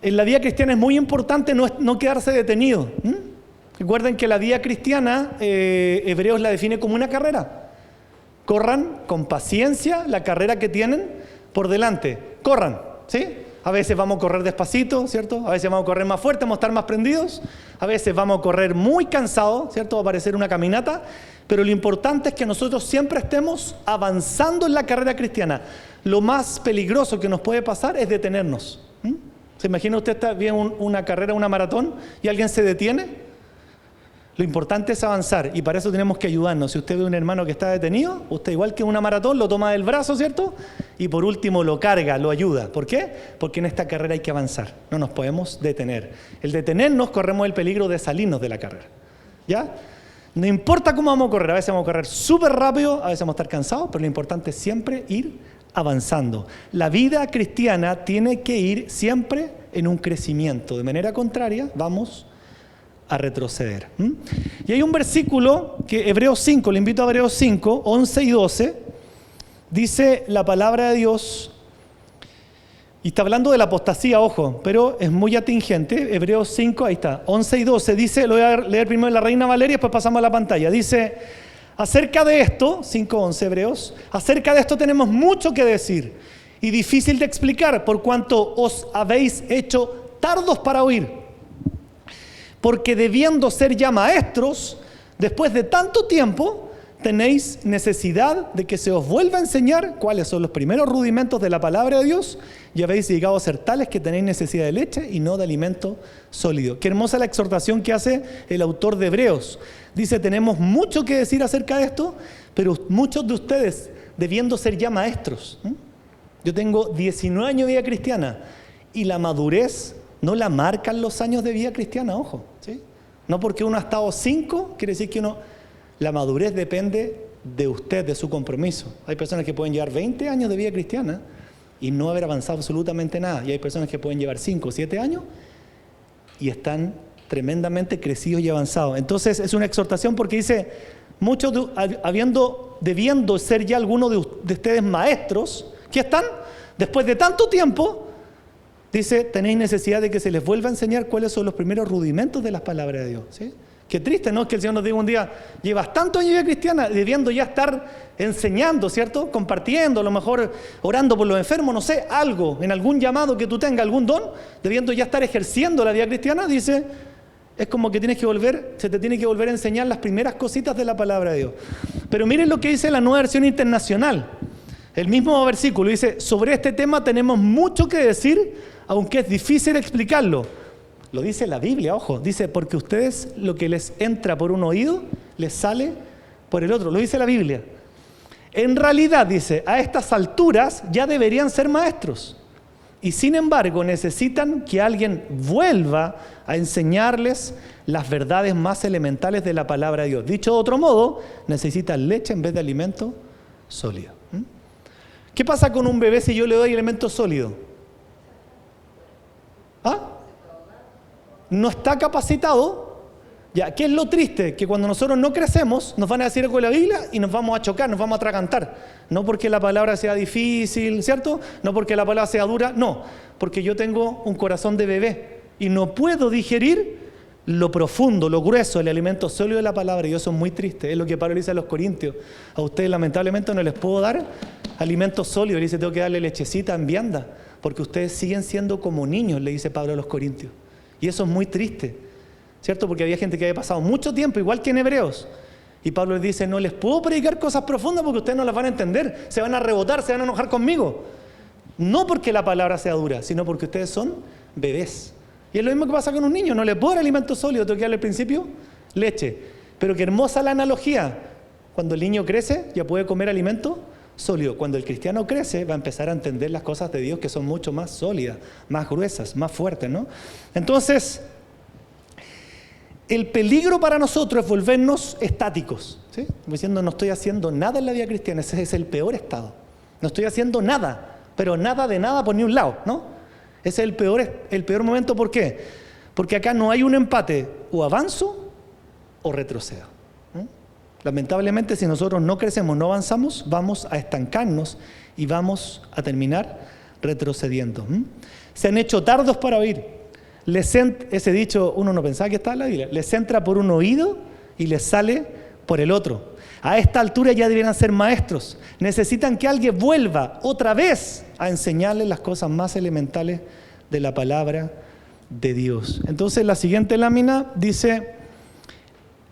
En la vida cristiana es muy importante no quedarse detenido. Recuerden que la vida cristiana, Hebreos la define como una carrera. Corran con paciencia la carrera que tienen por delante. Corran, ¿sí? A veces vamos a correr despacito, ¿cierto? A veces vamos a correr más fuerte, vamos a estar más prendidos. A veces vamos a correr muy cansados, ¿cierto? Va a parecer una caminata. Pero lo importante es que nosotros siempre estemos avanzando en la carrera cristiana. Lo más peligroso que nos puede pasar es detenernos. ¿Se imagina usted está viendo una carrera, una maratón, y alguien se detiene? Lo importante es avanzar, y para eso tenemos que ayudarnos. Si usted ve a un hermano que está detenido, usted igual que en una maratón lo toma del brazo, ¿cierto? Y por último lo carga, lo ayuda. ¿Por qué? Porque en esta carrera hay que avanzar, no nos podemos detener. El detenernos, corremos el peligro de salirnos de la carrera, ¿ya? No importa cómo vamos a correr, a veces vamos a correr súper rápido, a veces vamos a estar cansados, pero lo importante es siempre ir avanzando. La vida cristiana tiene que ir siempre en un crecimiento. De manera contraria, vamos a retroceder. Y hay un versículo que Hebreos 5, le invito a Hebreos 5, 11 y 12, dice la palabra de Dios, y está hablando de la apostasía, ojo, pero es muy atingente. Hebreos 5, ahí está, 11 y 12, dice, lo voy a leer primero en la Reina Valeria y después pasamos a la pantalla. Dice, acerca de esto, 5:11 Hebreos, acerca de esto tenemos mucho que decir y difícil de explicar por cuanto os habéis hecho tardos para oír. Porque debiendo ser ya maestros, después de tanto tiempo, tenéis necesidad de que se os vuelva a enseñar cuáles son los primeros rudimentos de la palabra de Dios, y habéis llegado a ser tales que tenéis necesidad de leche y no de alimento sólido. Qué hermosa la exhortación que hace el autor de Hebreos. Dice, tenemos mucho que decir acerca de esto, pero muchos de ustedes debiendo ser ya maestros. Yo tengo 19 años de vida cristiana y la madurez no la marcan los años de vida cristiana, ojo, ¿sí? No porque uno ha estado 5, quiere decir que uno... La madurez depende de usted, de su compromiso. Hay personas que pueden llevar 20 años de vida cristiana y no haber avanzado absolutamente nada. Y hay personas que pueden llevar 5 o 7 años y están tremendamente crecidos y avanzados. Entonces es una exhortación porque dice, muchos debiendo ser ya algunos de ustedes maestros, ¿qué están? Después de tanto tiempo, dice, tenéis necesidad de que se les vuelva a enseñar cuáles son los primeros rudimentos de las palabras de Dios, ¿sí? Qué triste, ¿no? Que el Señor nos diga un día, llevas tantos años de vida cristiana, debiendo ya estar enseñando, ¿cierto? Compartiendo, a lo mejor orando por los enfermos, no sé, algo, en algún llamado que tú tengas, algún don, debiendo ya estar ejerciendo la vida cristiana, dice, es como que se te tiene que volver a enseñar las primeras cositas de la palabra de Dios. Pero miren lo que dice la Nueva Versión Internacional. El mismo versículo dice, sobre este tema tenemos mucho que decir, aunque es difícil explicarlo. Lo dice la Biblia, ojo, dice, porque ustedes lo que les entra por un oído, les sale por el otro. Lo dice la Biblia. En realidad, dice, a estas alturas ya deberían ser maestros. Y sin embargo, necesitan que alguien vuelva a enseñarles las verdades más elementales de la palabra de Dios. Dicho de otro modo, necesitan leche en vez de alimento sólido. ¿Qué pasa con un bebé si yo le doy alimento sólido? ¿Ah? No está capacitado. Ya, ¿qué es lo triste? Que cuando nosotros no crecemos, nos van a decir algo de la Biblia y nos vamos a chocar, nos vamos a atragantar. No porque la palabra sea difícil, ¿cierto? No porque la palabra sea dura, no. Porque yo tengo un corazón de bebé y no puedo digerir lo profundo, lo grueso, el alimento sólido de la palabra. Y eso es muy triste. Es lo que Pablo dice a los corintios. A ustedes lamentablemente no les puedo dar alimento sólido. Le dice, tengo que darle lechecita en vianda, porque ustedes siguen siendo como niños, le dice Pablo a los corintios. Y eso es muy triste, ¿cierto? Porque había gente que había pasado mucho tiempo, igual que en Hebreos. Y Pablo les dice, no les puedo predicar cosas profundas porque ustedes no las van a entender. Se van a rebotar, se van a enojar conmigo. No porque la palabra sea dura, sino porque ustedes son bebés. Y es lo mismo que pasa con un niño. No le puedo dar alimento sólido, tengo que darle al principio leche. Pero qué hermosa la analogía. Cuando el niño crece, ya puede comer alimento sólido. Cuando el cristiano crece, va a empezar a entender las cosas de Dios que son mucho más sólidas, más gruesas, más fuertes, ¿no? Entonces, el peligro para nosotros es volvernos estáticos, ¿sí? Diciendo, no estoy haciendo nada en la vida cristiana. Ese es el peor estado. No estoy haciendo nada, pero nada de nada por ni un lado, ¿no? Ese es el peor momento. ¿Por qué? Porque acá no hay un empate, o avanzo o retrocedo. Lamentablemente, si nosotros no crecemos, no avanzamos, vamos a estancarnos y vamos a terminar retrocediendo. Se han hecho tardos para oír. ese dicho uno no pensaba que estaba en la Biblia, les entra por un oído y les sale por el otro. A esta altura ya deberían ser maestros. Necesitan que alguien vuelva otra vez a enseñarles las cosas más elementales de la palabra de Dios. Entonces la siguiente lámina dice,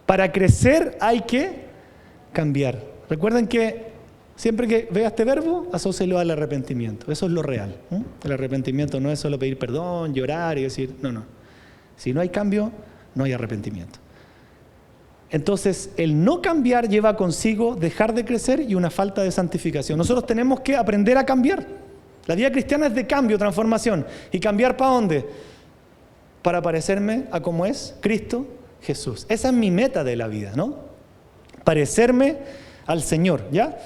para crecer hay que cambiar. Recuerden que siempre que vea este verbo, asócielo al arrepentimiento. Eso es lo real. El arrepentimiento no es solo pedir perdón, llorar y decir, no. Si no hay cambio, no hay arrepentimiento. Entonces, el no cambiar lleva consigo dejar de crecer y una falta de santificación. Nosotros tenemos que aprender a cambiar. La vida cristiana es de cambio, transformación. ¿Y cambiar para dónde? Para parecerme a cómo es Cristo Jesús. Esa es mi meta de la vida, ¿no? Parecerme al Señor, ¿ya?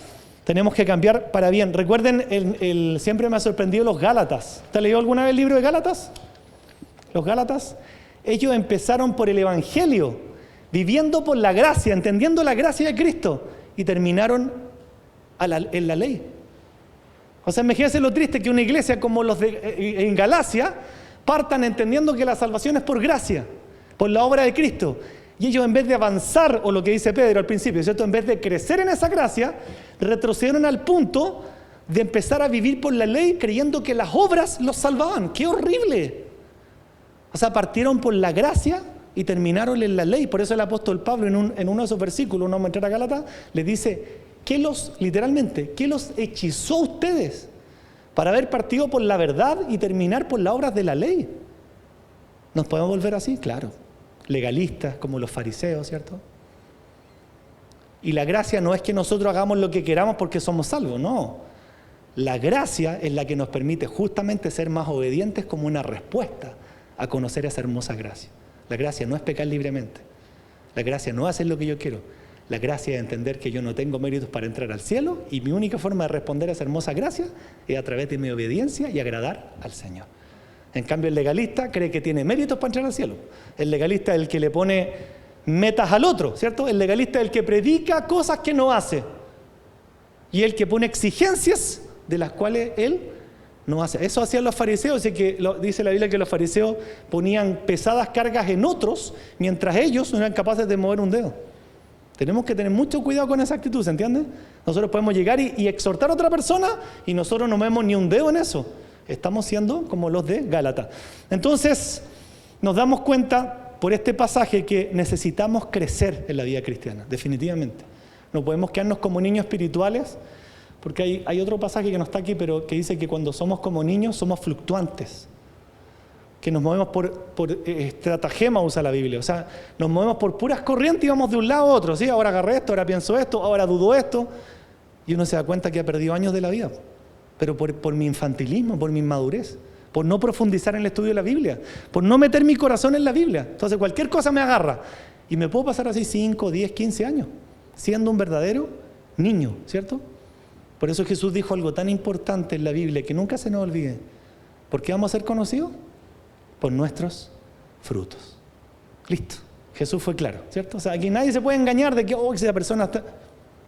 Tenemos que cambiar para bien. Recuerden, siempre me ha sorprendido los Gálatas. ¿Te has leído alguna vez el libro de Gálatas? Los Gálatas, ellos empezaron por el Evangelio, viviendo por la gracia, entendiendo la gracia de Cristo, y terminaron en la ley. O sea, imagínense lo triste que una iglesia como los en Galacia partan entendiendo que la salvación es por gracia, por la obra de Cristo. Y ellos, en vez de avanzar, o lo que dice Pedro al principio, ¿cierto? En vez de crecer en esa gracia, retrocedieron al punto de empezar a vivir por la ley creyendo que las obras los salvaban. ¡Qué horrible! O sea, partieron por la gracia y terminaron en la ley. Por eso el apóstol Pablo en uno de esos versículos, no vamos a entrar a Gálatas, les dice, literalmente, ¿qué los hechizó a ustedes para haber partido por la verdad y terminar por las obras de la ley? ¿Nos podemos volver así? Claro. Legalistas como los fariseos, ¿cierto? Y la gracia no es que nosotros hagamos lo que queramos porque somos salvos, no. La gracia es la que nos permite justamente ser más obedientes como una respuesta a conocer esa hermosa gracia. La gracia no es pecar libremente. La gracia no es hacer lo que yo quiero. La gracia es entender que yo no tengo méritos para entrar al cielo y mi única forma de responder a esa hermosa gracia es a través de mi obediencia y agradar al Señor. En cambio, el legalista cree que tiene méritos para entrar al cielo. El legalista es el que le pone metas al otro, ¿cierto? El legalista es el que predica cosas que no hace. Y el que pone exigencias de las cuales él no hace. Eso hacían los fariseos, dice la Biblia que los fariseos ponían pesadas cargas en otros, mientras ellos no eran capaces de mover un dedo. Tenemos que tener mucho cuidado con esa actitud, ¿se entiende? Nosotros podemos llegar y exhortar a otra persona y nosotros no movemos ni un dedo en eso. Estamos siendo como los de Gálatas. Entonces, nos damos cuenta por este pasaje que necesitamos crecer en la vida cristiana, definitivamente. No podemos quedarnos como niños espirituales, porque hay otro pasaje que no está aquí, pero que dice que cuando somos como niños somos fluctuantes, que nos movemos por estratagema, usa la Biblia, o sea, nos movemos por puras corrientes y vamos de un lado a otro, ¿sí? Ahora agarré esto, ahora pienso esto, ahora dudo esto, y uno se da cuenta que ha perdido años de la vida, pero por mi infantilismo, por mi inmadurez, por no profundizar en el estudio de la Biblia, por no meter mi corazón en la Biblia. Entonces cualquier cosa me agarra, y me puedo pasar así 5, 10, 15 años, siendo un verdadero niño, ¿cierto? Por eso Jesús dijo algo tan importante en la Biblia que nunca se nos olvide. ¿Por qué vamos a ser conocidos? Por nuestros frutos. Listo. Jesús fue claro, ¿cierto? O sea, aquí nadie se puede engañar de que esa persona está...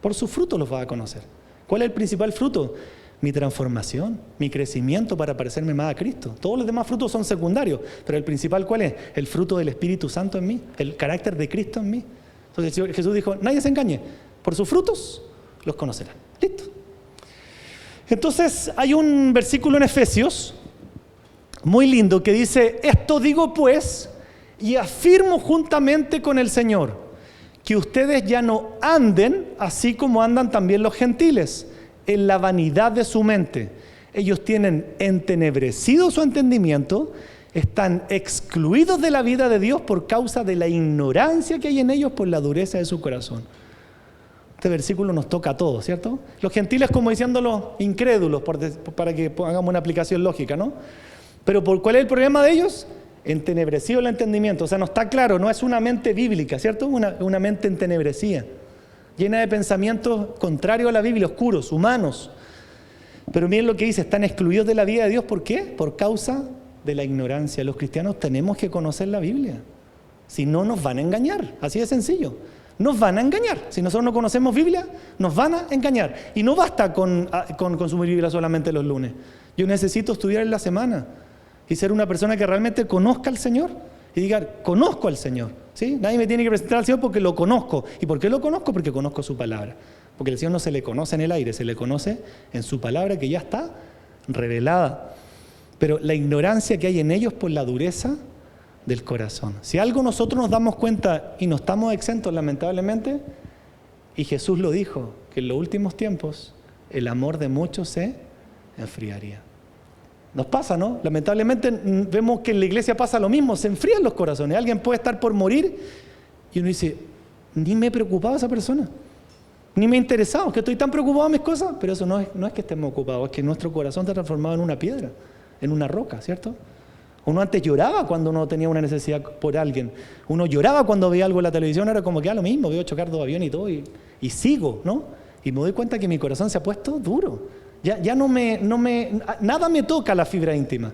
Por sus frutos los va a conocer. ¿Cuál es el principal fruto? Mi transformación, mi crecimiento para parecerme más a Cristo. Todos los demás frutos son secundarios, pero el principal, ¿cuál es? El fruto del Espíritu Santo en mí, el carácter de Cristo en mí. Entonces Jesús dijo, nadie se engañe, por sus frutos los conocerán. Listo. Entonces hay un versículo en Efesios muy lindo que dice, esto digo pues y afirmo juntamente con el Señor, que ustedes ya no anden así como andan también los gentiles, en la vanidad de su mente. Ellos tienen entenebrecido su entendimiento, están excluidos de la vida de Dios por causa de la ignorancia que hay en ellos por la dureza de su corazón. Este versículo nos toca a todos, ¿cierto? Los gentiles como diciéndolo incrédulos, para que hagamos una aplicación lógica, ¿no? Pero ¿cuál es el problema de ellos? Entenebrecido el entendimiento, o sea, no está claro, no es una mente bíblica, ¿cierto? Una mente entenebrecida, llena de pensamientos contrarios a la Biblia, oscuros, humanos. Pero miren lo que dice, están excluidos de la vida de Dios, ¿por qué? Por causa de la ignorancia. Los cristianos tenemos que conocer la Biblia, si no nos van a engañar, así de sencillo. Nos van a engañar, si nosotros no conocemos Biblia, nos van a engañar. Y no basta con consumir Biblia solamente los lunes, yo necesito estudiar en la semana. y ser una persona que realmente conozca al Señor y diga, conozco al Señor. ¿Sí? Nadie me tiene que presentar al Señor porque lo conozco. ¿Y por qué lo conozco? Porque conozco su palabra. Porque al Señor no se le conoce en el aire, se le conoce en su palabra que ya está revelada. Pero la ignorancia que hay en ellos por la dureza del corazón. Si algo nosotros nos damos cuenta y no estamos exentos, lamentablemente, y Jesús lo dijo, que en los últimos tiempos el amor de muchos se enfriaría. Nos pasa, ¿no? Lamentablemente vemos que en la iglesia pasa lo mismo, se enfrían los corazones. Alguien puede estar por morir y uno dice, ni me preocupaba esa persona, ni me interesaba, que estoy tan preocupado de mis cosas, pero eso no es que estemos ocupados, es que nuestro corazón está transformado en una piedra, en una roca, ¿cierto? Uno antes lloraba cuando uno tenía una necesidad por alguien, uno lloraba cuando veía algo en la televisión, era como que lo mismo, veo chocar 2 aviones y todo, y sigo, ¿no? Y me doy cuenta que mi corazón se ha puesto duro. Ya nada me toca la fibra íntima.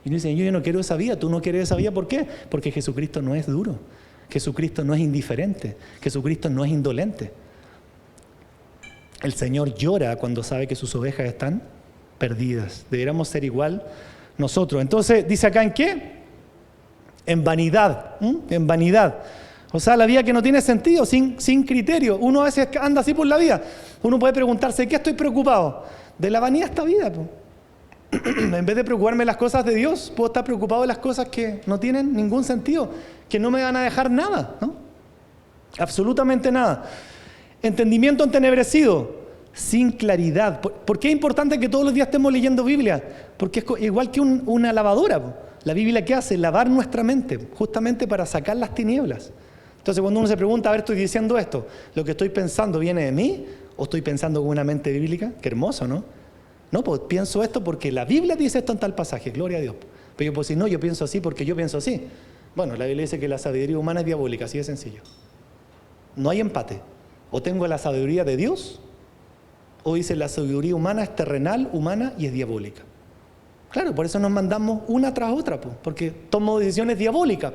Y uno dice, yo no quiero esa vida. ¿Tú no quieres esa vida? ¿Por qué? Porque Jesucristo no es duro. Jesucristo no es indiferente. Jesucristo no es indolente. El Señor llora cuando sabe que sus ovejas están perdidas. Deberíamos ser igual nosotros. Entonces, dice acá, ¿en qué? En vanidad. En vanidad. O sea, la vida que no tiene sentido, sin criterio. Uno a veces anda así por la vida. Uno puede preguntarse, ¿de qué estoy preocupado? De la vanidad esta vida. En vez de preocuparme de las cosas de Dios, puedo estar preocupado de las cosas que no tienen ningún sentido, que no me van a dejar nada, ¿no? Absolutamente nada. Entendimiento entenebrecido, sin claridad. ¿Por qué es importante que todos los días estemos leyendo Biblia? Porque es igual que una lavadora. La Biblia, ¿qué hace? Lavar nuestra mente, justamente para sacar las tinieblas. Entonces, cuando uno se pregunta, a ver, estoy diciendo esto, ¿lo que estoy pensando viene de mí o estoy pensando con una mente bíblica? Qué hermoso, ¿no? No, pues pienso esto porque la Biblia dice esto en tal pasaje, gloria a Dios. Pero yo puedo decir, no, yo pienso así porque yo pienso así. Bueno, la Biblia dice que la sabiduría humana es diabólica, así de sencillo. No hay empate. O tengo la sabiduría de Dios, o dice la sabiduría humana es terrenal, humana y es diabólica. Claro, por eso nos mandamos una tras otra, porque tomo decisiones diabólicas.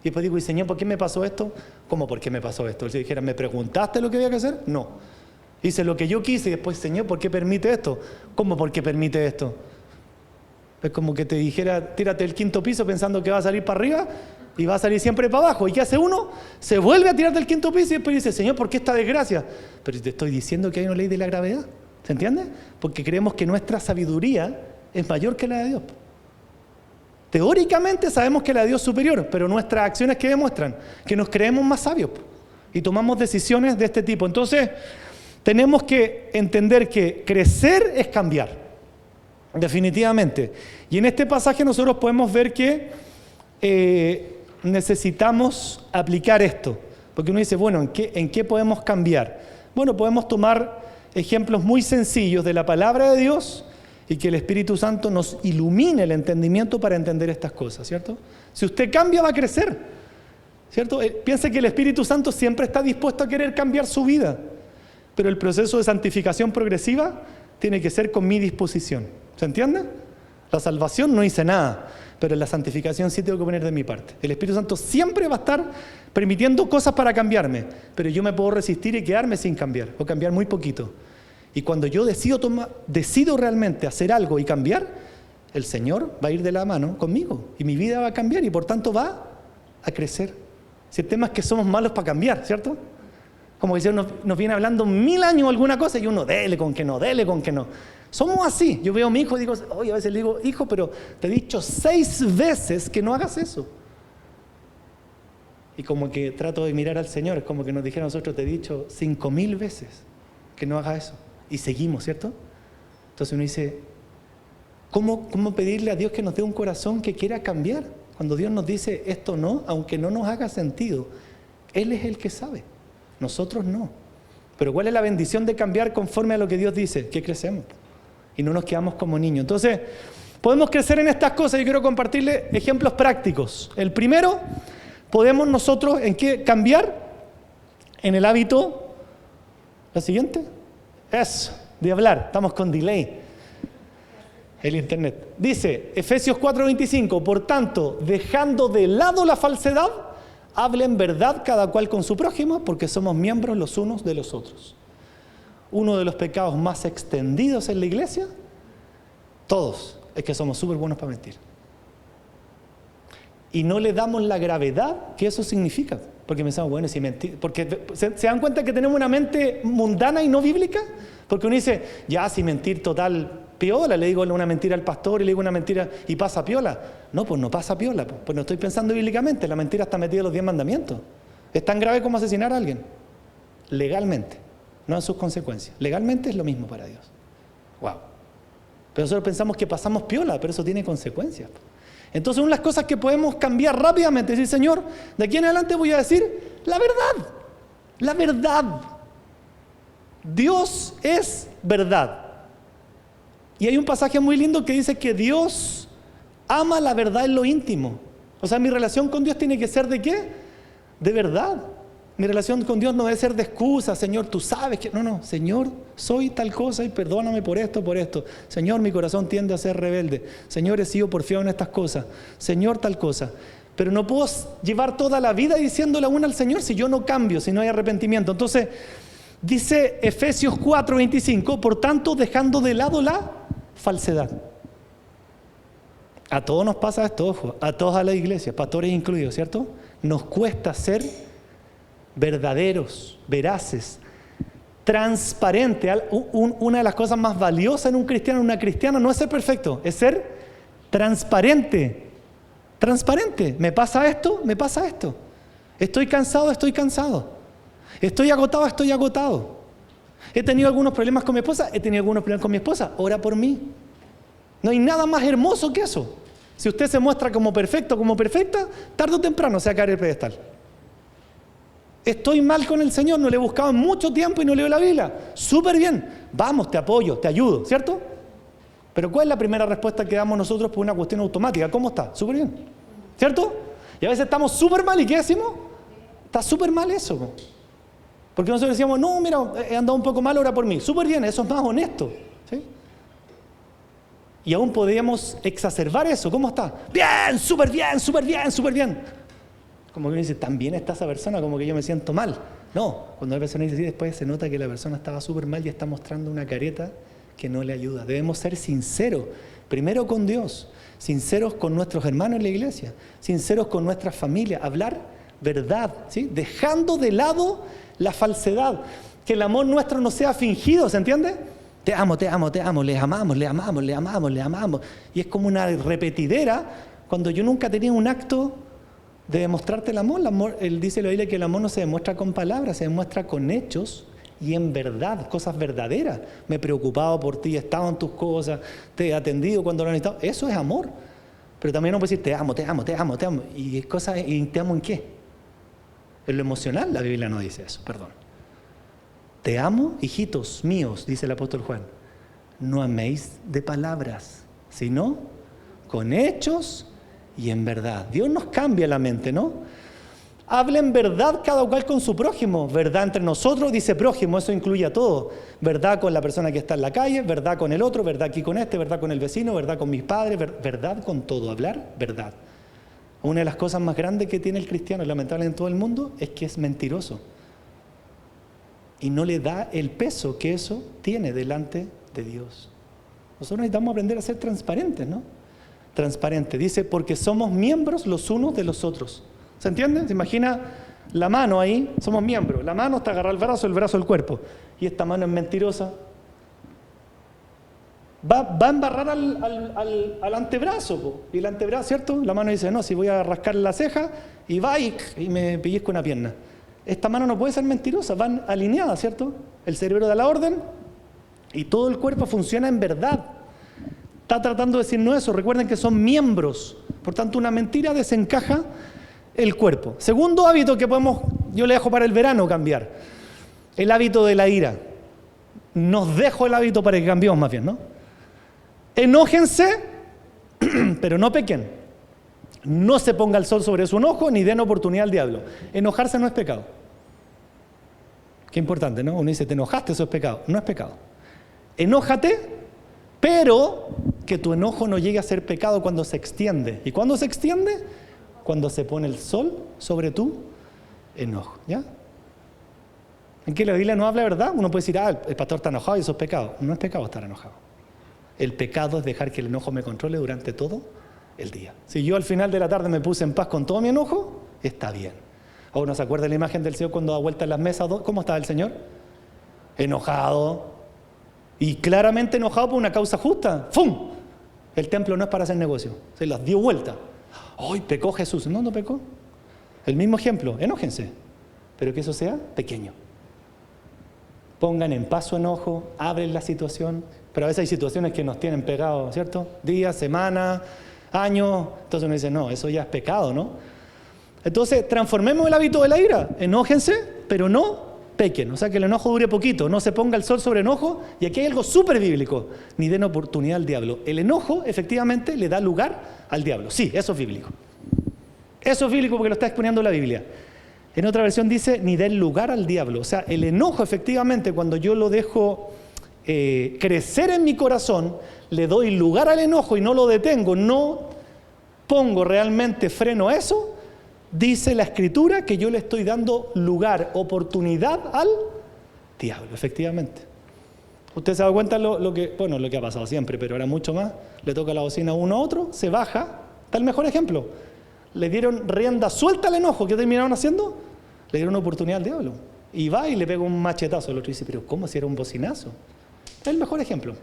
Y después digo, y Señor, ¿por qué me pasó esto? ¿Cómo por qué me pasó esto? Si dijera, ¿me preguntaste lo que había que hacer? No. Hice lo que yo quise y después, Señor, ¿por qué permite esto? ¿Cómo por qué permite esto? Es como que te dijera, tírate del 5º piso pensando que va a salir para arriba y va a salir siempre para abajo. ¿Y qué hace uno? Se vuelve a tirar del 5º piso y después dice, Señor, ¿por qué esta desgracia? Pero te estoy diciendo que hay una ley de la gravedad. ¿Se entiende? Porque creemos que nuestra sabiduría es mayor que la de Dios. Teóricamente sabemos que la de Dios es superior, pero nuestras acciones ¿qué demuestran? Que nos creemos más sabios y tomamos decisiones de este tipo. Entonces, tenemos que entender que crecer es cambiar, definitivamente. Y en este pasaje nosotros podemos ver que necesitamos aplicar esto. Porque uno dice, bueno, ¿en qué podemos cambiar? Bueno, podemos tomar ejemplos muy sencillos de la palabra de Dios y que el Espíritu Santo nos ilumine el entendimiento para entender estas cosas, ¿cierto? Si usted cambia, va a crecer, ¿cierto? Piense que el Espíritu Santo siempre está dispuesto a querer cambiar su vida, pero el proceso de santificación progresiva tiene que ser con mi disposición. ¿Se entiende? La salvación no hice nada, pero en la santificación sí tengo que poner de mi parte. El Espíritu Santo siempre va a estar permitiendo cosas para cambiarme, pero yo me puedo resistir y quedarme sin cambiar, o cambiar muy poquito. Y cuando yo decido realmente hacer algo y cambiar, el Señor va a ir de la mano conmigo y mi vida va a cambiar y por tanto va a crecer. Si el tema es que somos malos para cambiar, ¿cierto? Como que el Señor nos viene hablando 1000 años alguna cosa y uno dele con que no, dele con que no. Somos así. Yo veo a mi hijo y digo, oye, a veces le digo, hijo, pero te he dicho 6 veces que no hagas eso. Y como que trato de mirar al Señor, es como que nos dijera a nosotros, te he dicho 5000 veces que no hagas eso. Y seguimos, ¿cierto? Entonces uno dice, ¿cómo pedirle a Dios que nos dé un corazón que quiera cambiar? Cuando Dios nos dice esto no, aunque no nos haga sentido, Él es el que sabe, nosotros no. Pero ¿cuál es la bendición de cambiar conforme a lo que Dios dice? Que crecemos y no nos quedamos como niños. Entonces, podemos crecer en estas cosas. Yo quiero compartirles ejemplos prácticos. El primero, podemos nosotros ¿en qué cambiar? En el hábito, ¿la siguiente? Eso, de hablar, estamos con delay. El internet. Dice, Efesios 4:25, por tanto, dejando de lado la falsedad, hablen verdad cada cual con su prójimo, porque somos miembros los unos de los otros. Uno de los pecados más extendidos en la iglesia, todos, es que somos súper buenos para mentir. y no le damos la gravedad que eso significa. Porque pensamos, bueno, si mentir, porque ¿se dan cuenta que tenemos una mente mundana y no bíblica? Porque uno dice, ya, si mentir total piola, le digo una mentira al pastor y le digo una mentira y pasa piola. No, pues no pasa piola, pues no estoy pensando bíblicamente, la mentira está metida en los 10 mandamientos. Es tan grave como asesinar a alguien, legalmente, no en sus consecuencias. Legalmente es lo mismo para Dios. Wow. Pero nosotros pensamos que pasamos piola, pero eso tiene consecuencias. Entonces, una de las cosas que podemos cambiar rápidamente es decir, Señor, de aquí en adelante voy a decir la verdad. La verdad. Dios es verdad. Y hay un pasaje muy lindo que dice que Dios ama la verdad en lo íntimo. O sea, mi relación con Dios tiene que ser ¿de qué? De verdad. Mi relación con Dios no debe ser de excusa. Señor, tú sabes que... No, Señor, soy tal cosa y perdóname por esto, por esto. Señor, mi corazón tiende a ser rebelde. Señor, he sido porfiado en estas cosas. Señor, tal cosa. Pero no puedo llevar toda la vida diciéndole una al Señor si yo no cambio, si no hay arrepentimiento. Entonces, dice Efesios 4:25, por tanto, dejando de lado la falsedad. A todos nos pasa esto, ojo, a todos a la iglesia, pastores incluidos, ¿cierto? Nos cuesta ser verdaderos, veraces, transparentes. Una de las cosas más valiosas en un cristiano, en una cristiana, no es ser perfecto, es ser transparente. Transparente. ¿Me pasa esto? Me pasa esto. ¿Estoy cansado? Estoy cansado. ¿Estoy agotado? Estoy agotado. ¿He tenido algunos problemas con mi esposa? He tenido algunos problemas con mi esposa. Ora por mí. No hay nada más hermoso que eso. Si usted se muestra como perfecto, como perfecta, tarde o temprano se va a caer el pedestal. Estoy mal con el Señor, no le he buscado en mucho tiempo y no leo la Biblia. Súper bien. Vamos, te apoyo, te ayudo, ¿cierto? Pero ¿cuál es la primera respuesta que damos nosotros por una cuestión automática? ¿Cómo está? Súper bien. ¿Cierto? Y a veces estamos súper mal y ¿qué decimos? Está súper mal eso. Porque nosotros decíamos, no, mira, he andado un poco mal, ora por mí. Súper bien, eso es más honesto. ¿Sí? Y aún podríamos exacerbar eso. ¿Cómo está? Bien, súper bien, súper bien, súper bien. Como que uno dice, ¿tan bien está esa persona? Como que yo me siento mal. No, cuando la persona dice así, después se nota que la persona estaba súper mal y está mostrando una careta que no le ayuda. Debemos ser sinceros, primero con Dios, sinceros con nuestros hermanos en la iglesia, sinceros con nuestra familia, hablar verdad, ¿sí? Dejando de lado la falsedad, que el amor nuestro no sea fingido, ¿se entiende? Te amo, te amo, te amo, les amamos, les amamos, les amamos, les amamos. Y es como una repetidera cuando yo nunca tenía un acto de demostrarte el amor. El amor, él dice en la Biblia que el amor no se demuestra con palabras, se demuestra con hechos y en verdad, cosas verdaderas. Me he preocupado por ti, he estado en tus cosas, te he atendido cuando lo han necesitado. Eso es amor. Pero también no puedo decir te amo, te amo, te amo, te amo. ¿Y te amo en qué? En lo emocional la Biblia no dice eso, perdón. Te amo, hijitos míos, dice el apóstol Juan. No améis de palabras, sino con hechos y en verdad. Dios nos cambia la mente, ¿no? Hablen verdad cada cual con su prójimo. Verdad entre nosotros, dice prójimo, eso incluye a todo. Verdad con la persona que está en la calle, verdad con el otro, verdad aquí con este, verdad con el vecino, verdad con mis padres, verdad con todo. Hablar verdad. Una de las cosas más grandes que tiene el cristiano, lamentable en todo el mundo, es que es mentiroso. Y no le da el peso que eso tiene delante de Dios. Nosotros necesitamos aprender a ser transparentes, ¿no? Transparente. Dice, porque somos miembros los unos de los otros. ¿Se entiende? ¿Se imagina la mano ahí? Somos miembros. La mano está agarrada al brazo al cuerpo. Y esta mano es mentirosa. Va a embarrar al antebrazo. Po. Y el antebrazo, ¿cierto? La mano dice, no, si voy a rascar la ceja, y va y me pellizco una pierna. Esta mano no puede ser mentirosa, van alineadas, ¿cierto? El cerebro da la orden y todo el cuerpo funciona en verdad. Está tratando de decirnos eso. Recuerden que son miembros. Por tanto, una mentira desencaja el cuerpo. Segundo hábito que yo le dejo para el verano cambiar. El hábito de la ira. Nos dejo el hábito para que cambiemos más bien, ¿no? Enójense, pero no pequen. No se ponga el sol sobre su enojo ni den oportunidad al diablo. Enojarse no es pecado. Qué importante, ¿no? Uno dice, te enojaste, eso es pecado. No es pecado. Enójate, pero que tu enojo no llegue a ser pecado cuando se extiende. ¿Y cuándo se extiende? Cuando se pone el sol sobre tu enojo, ¿ya? En que la Biblia no habla verdad. Uno puede decir, el pastor está enojado y eso es pecado. No es pecado estar enojado. El pecado es dejar que el enojo me controle durante todo el día. Si yo al final de la tarde me puse en paz con todo mi enojo, está bien. ¿O uno se acuerda de la imagen del Señor cuando da vuelta en las mesas? ¿Cómo estaba el Señor? Enojado. Y claramente enojado por una causa justa. ¡Fum! El templo no es para hacer negocio. Se las dio vuelta. ¡Ay, pecó Jesús! No, no pecó. El mismo ejemplo. Enójense. Pero que eso sea pequeño. Pongan en paz su enojo, abren la situación. Pero a veces hay situaciones que nos tienen pegados, ¿cierto? Días, semanas, años. Entonces uno dice, no, eso ya es pecado, ¿no? Entonces, transformemos el hábito de la ira. Enójense, pero no pequen. O sea, que el enojo dure poquito. No se ponga el sol sobre enojo. Y aquí hay algo súper bíblico. Ni den oportunidad al diablo. El enojo, efectivamente, le da lugar al diablo. Sí, eso es bíblico. Eso es bíblico porque lo está exponiendo la Biblia. En otra versión dice, ni den lugar al diablo. O sea, el enojo, efectivamente, cuando yo lo dejo crecer en mi corazón, le doy lugar al enojo y no lo detengo, no pongo realmente freno a eso, dice la Escritura que yo le estoy dando lugar, oportunidad al diablo, efectivamente. Usted se da cuenta lo que ha pasado siempre, pero ahora mucho más. Le toca la bocina a uno a otro, se baja. Está el mejor ejemplo. Le dieron rienda suelta al enojo. ¿Qué terminaron haciendo? Le dieron una oportunidad al diablo. Y va y le pega un machetazo. El otro dice, pero ¿cómo si era un bocinazo? Es el mejor ejemplo.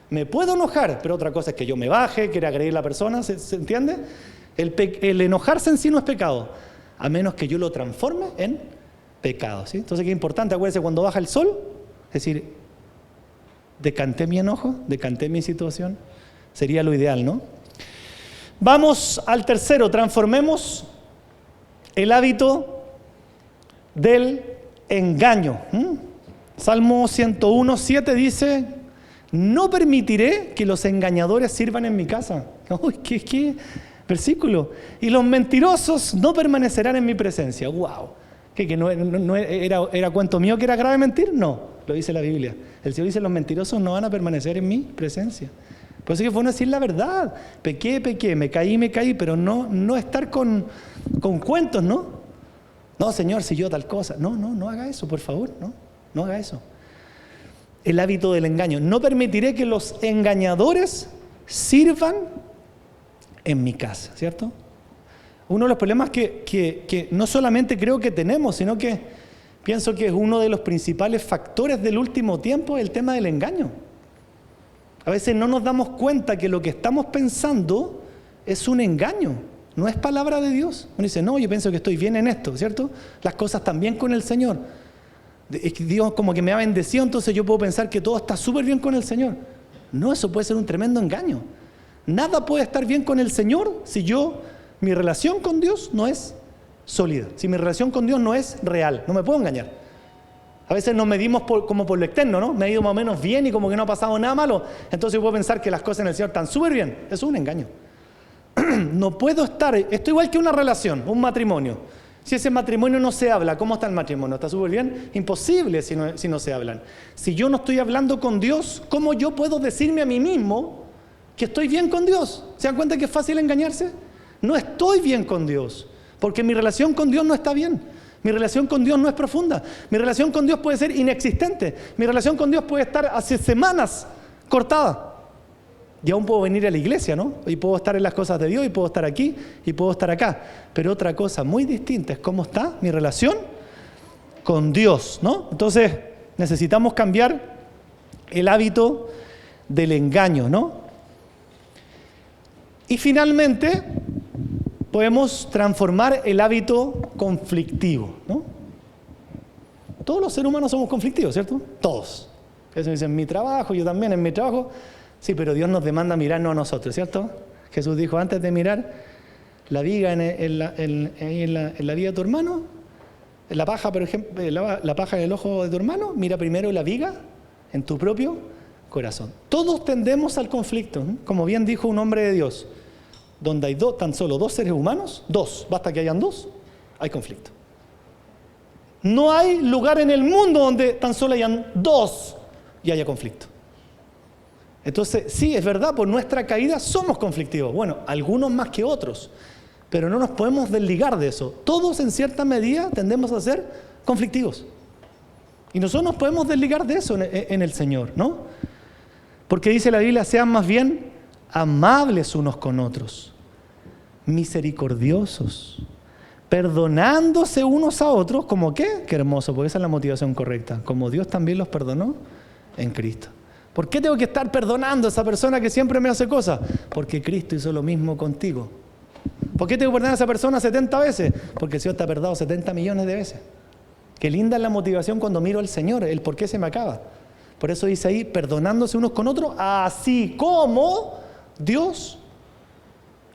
Me puedo enojar, pero otra cosa es que yo me baje, quiera agredir a la persona. ¿Se entiende? El enojarse en sí no es pecado, a menos que yo lo transforme en pecado, ¿sí? Entonces, qué importante, acuérdense, cuando baja el sol, es decir, decanté mi enojo, decanté mi situación, sería lo ideal, ¿no? Vamos al tercero, transformemos el hábito del engaño. Salmo 101:7 dice, no permitiré que los engañadores sirvan en mi casa. Uy, ¿qué versículo? Y los mentirosos no permanecerán en mi presencia. ¡Wow! ¿Que no era cuento mío que era grave mentir? No, lo dice la Biblia. El Señor dice, los mentirosos no van a permanecer en mi presencia. Por eso es que fue bueno decir la verdad. Pequé, me caí, pero no estar con cuentos, ¿no? No, Señor, si yo tal cosa. No haga eso, por favor, no haga eso. El hábito del engaño. No permitiré que los engañadores sirvan en mi casa, ¿cierto? Uno de los problemas que no solamente creo que tenemos, sino que pienso que es uno de los principales factores del último tiempo, el tema del engaño. A veces no nos damos cuenta que lo que estamos pensando es un engaño, no es palabra de Dios. Uno dice, no, yo pienso que estoy bien en esto, ¿cierto? Las cosas están bien con el Señor. Es que Dios como que me ha bendecido, entonces yo puedo pensar que todo está súper bien con el Señor. No, eso puede ser un tremendo engaño. Nada puede estar bien con el Señor si mi relación con Dios no es sólida, si mi relación con Dios no es real, no me puedo engañar. A veces nos medimos como por lo externo, ¿no? Me ha ido más o menos bien y como que no ha pasado nada malo, entonces yo puedo pensar que las cosas en el Señor están súper bien. Eso es un engaño. No puedo estar, esto igual que una relación, un matrimonio. Si ese matrimonio no se habla, ¿cómo está el matrimonio? ¿Está súper bien? Imposible si no se hablan. Si yo no estoy hablando con Dios, ¿cómo yo puedo decirme a mí mismo que estoy bien con Dios? ¿Se dan cuenta que es fácil engañarse? No estoy bien con Dios, porque mi relación con Dios no está bien. Mi relación con Dios no es profunda. Mi relación con Dios puede ser inexistente. Mi relación con Dios puede estar hace semanas cortada. Y aún puedo venir a la iglesia, ¿no? Y puedo estar en las cosas de Dios, y puedo estar aquí, y puedo estar acá. Pero otra cosa muy distinta es cómo está mi relación con Dios, ¿no? Entonces, necesitamos cambiar el hábito del engaño, ¿no? Y finalmente, podemos transformar el hábito conflictivo, ¿no? Todos los seres humanos somos conflictivos, ¿cierto? Todos. Eso dice en mi trabajo, yo también en mi trabajo. Sí, pero Dios nos demanda mirarnos a nosotros, ¿cierto? Jesús dijo, antes de mirar la viga en la viga de tu hermano, la paja, por ejemplo, la paja en el ojo de tu hermano, mira primero la viga en tu propio corazón. Todos tendemos al conflicto, ¿no? Como bien dijo un hombre de Dios, donde hay tan solo dos seres humanos, basta que hayan dos, hay conflicto. No hay lugar en el mundo donde tan solo hayan dos y haya conflicto. Entonces, sí, es verdad, por nuestra caída somos conflictivos. Bueno, algunos más que otros, pero no nos podemos desligar de eso. Todos en cierta medida tendemos a ser conflictivos. Y nosotros nos podemos desligar de eso en el Señor, ¿no? Porque dice la Biblia, sean más bien amables unos con otros, misericordiosos, perdonándose unos a otros, ¿como qué? Qué hermoso, porque esa es la motivación correcta, como Dios también los perdonó en Cristo. ¿Por qué tengo que estar perdonando a esa persona que siempre me hace cosas? Porque Cristo hizo lo mismo contigo. ¿Por qué tengo que perdonar a esa persona 70 veces? Porque el Señor te ha perdonado 70 millones de veces. Qué linda es la motivación cuando miro al Señor, el por qué se me acaba. Por eso dice ahí, perdonándose unos con otros, así como Dios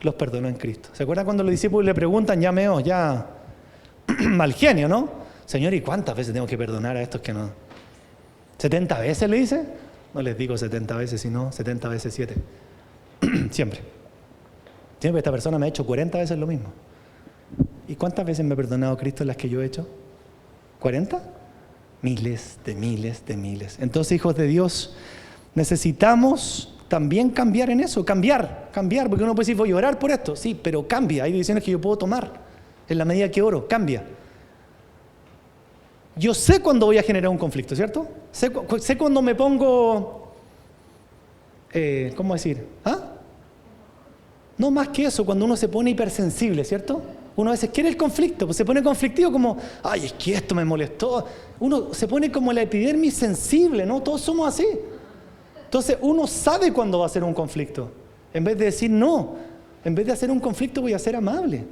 los perdonó en Cristo. ¿Se acuerdan cuando los discípulos le preguntan, ya mal genio, ¿no? Señor, ¿y cuántas veces tengo que perdonar a estos que no? ¿70 veces le dice? No les digo 70 veces, sino 70 veces 7. Siempre. Siempre esta persona me ha hecho 40 veces lo mismo. ¿Y cuántas veces me ha perdonado Cristo las que yo he hecho? ¿40? Miles de miles de miles. Entonces, hijos de Dios, necesitamos también cambiar en eso, cambiar, porque uno puede decir, voy a orar por esto, sí, pero cambia, hay decisiones que yo puedo tomar en la medida que oro, cambia. Yo sé cuando voy a generar un conflicto, ¿cierto? Sé cuando me pongo, ¿cómo decir? No más que eso, cuando uno se pone hipersensible, ¿cierto? Uno a veces quiere el conflicto, pues se pone conflictivo como, ay, es que esto me molestó. Uno se pone como la epidermis sensible, ¿no? Todos somos así. Entonces uno sabe cuándo va a ser un conflicto. En vez de decir no, en vez de hacer un conflicto voy a ser amable.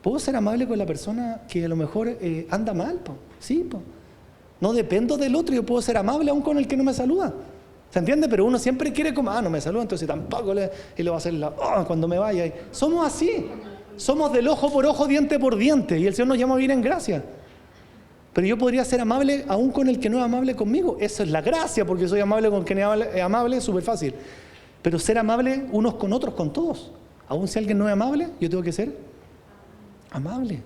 ¿Puedo ser amable con la persona que a lo mejor anda mal? Sí, no dependo del otro, yo puedo ser amable aún con el que no me saluda. ¿Se entiende? Pero uno siempre quiere como, no me saluda, entonces tampoco le va a hacer cuando me vaya. Somos así. Somos del ojo por ojo, diente por diente. Y el Señor nos llama a vivir en gracia. Pero yo podría ser amable aún con el que no es amable conmigo. Esa es la gracia, porque soy amable con quien es amable, es súper fácil. Pero ser amable unos con otros, con todos. Aún si alguien no es amable, yo tengo que ser amable.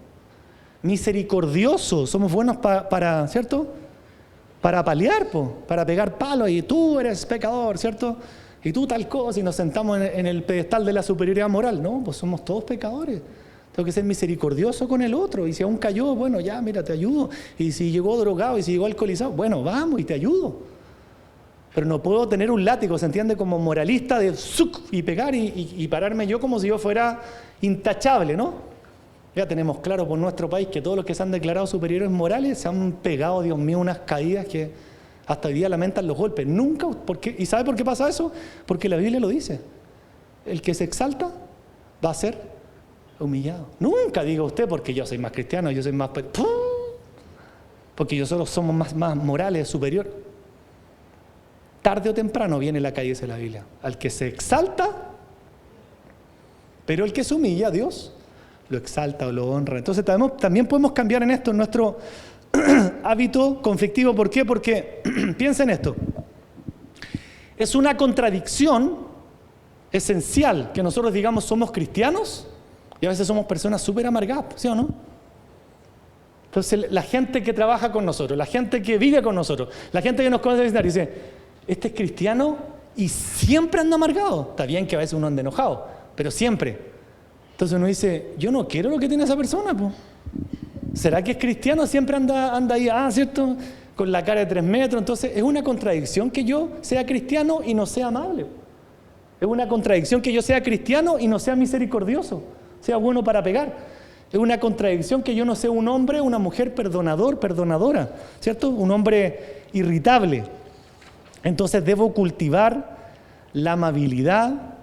Misericordioso. Somos buenos para, ¿cierto? Para paliar, para pegar palos. Y tú eres pecador, ¿cierto? Y tú tal cosa, y nos sentamos en el pedestal de la superioridad moral. No, pues somos todos pecadores. Tengo que ser misericordioso con el otro. Y si aún cayó, bueno, ya, mira, te ayudo. Y si llegó drogado, y si llegó alcoholizado, bueno, vamos y te ayudo. Pero no puedo tener un látigo, ¿se entiende? Como moralista de y pegar y pararme yo como si yo fuera intachable, ¿no? Ya tenemos claro por nuestro país que todos los que se han declarado superiores morales se han pegado, Dios mío, unas caídas que hasta hoy día lamentan los golpes. Nunca, ¿y sabe por qué pasa eso? Porque la Biblia lo dice. El que se exalta va a ser humillado. Nunca diga usted porque yo soy más cristiano, yo soy más... Porque nosotros somos más morales, superiores. Tarde o temprano viene la caída de la Biblia. Al que se exalta, pero el que se humilla a Dios, lo exalta o lo honra. Entonces también podemos cambiar en esto, en nuestro hábito conflictivo. ¿Por qué? Porque, piensen esto, es una contradicción esencial que nosotros digamos somos cristianos y a veces somos personas súper amargadas, ¿sí o no? Entonces la gente que trabaja con nosotros, la gente que vive con nosotros, la gente que nos conoce en el dice, este es cristiano y siempre anda amargado. Está bien que a veces uno anda enojado, pero siempre. Entonces uno dice, yo no quiero lo que tiene esa persona, pues. ¿Será que es cristiano? Siempre anda ahí, ¿cierto? Con la cara de 3 metros. Entonces es una contradicción que yo sea cristiano y no sea amable. Es una contradicción que yo sea cristiano y no sea misericordioso, sea bueno para pegar. Es una contradicción que yo no sea un hombre, una mujer perdonadora, ¿cierto? Un hombre irritable. Entonces debo cultivar la amabilidad,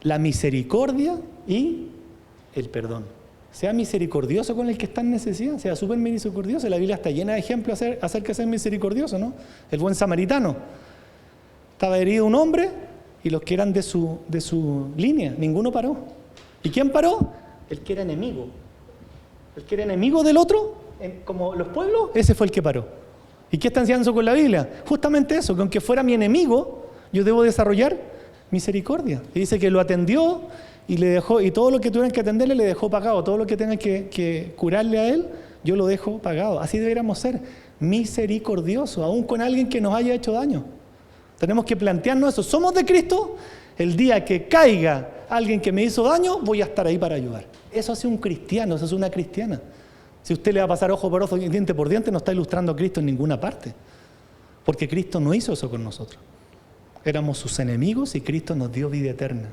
la misericordia y el perdón. Sea misericordioso con el que está en necesidad, sea súper misericordioso. La Biblia está llena de ejemplos acerca de ser misericordioso, ¿no? El buen samaritano. Estaba herido un hombre y los que eran de su línea, ninguno paró. ¿Y quién paró? El que era enemigo. El que era enemigo del otro, como los pueblos, ese fue el que paró. ¿Y qué está enseñando con la Biblia? Justamente eso, que aunque fuera mi enemigo, yo debo desarrollar misericordia. Y dice que lo atendió y le dejó, y todo lo que tuvieran que atenderle le dejó pagado, todo lo que tengan que curarle a él, yo lo dejo pagado. Así deberíamos ser misericordiosos, aún con alguien que nos haya hecho daño. Tenemos que plantearnos eso. ¿Somos de Cristo? El día que caiga alguien que me hizo daño, voy a estar ahí para ayudar. Eso hace un cristiano, eso es una cristiana. Si usted le va a pasar ojo por ojo, diente por diente, no está ilustrando a Cristo en ninguna parte. Porque Cristo no hizo eso con nosotros. Éramos sus enemigos y Cristo nos dio vida eterna.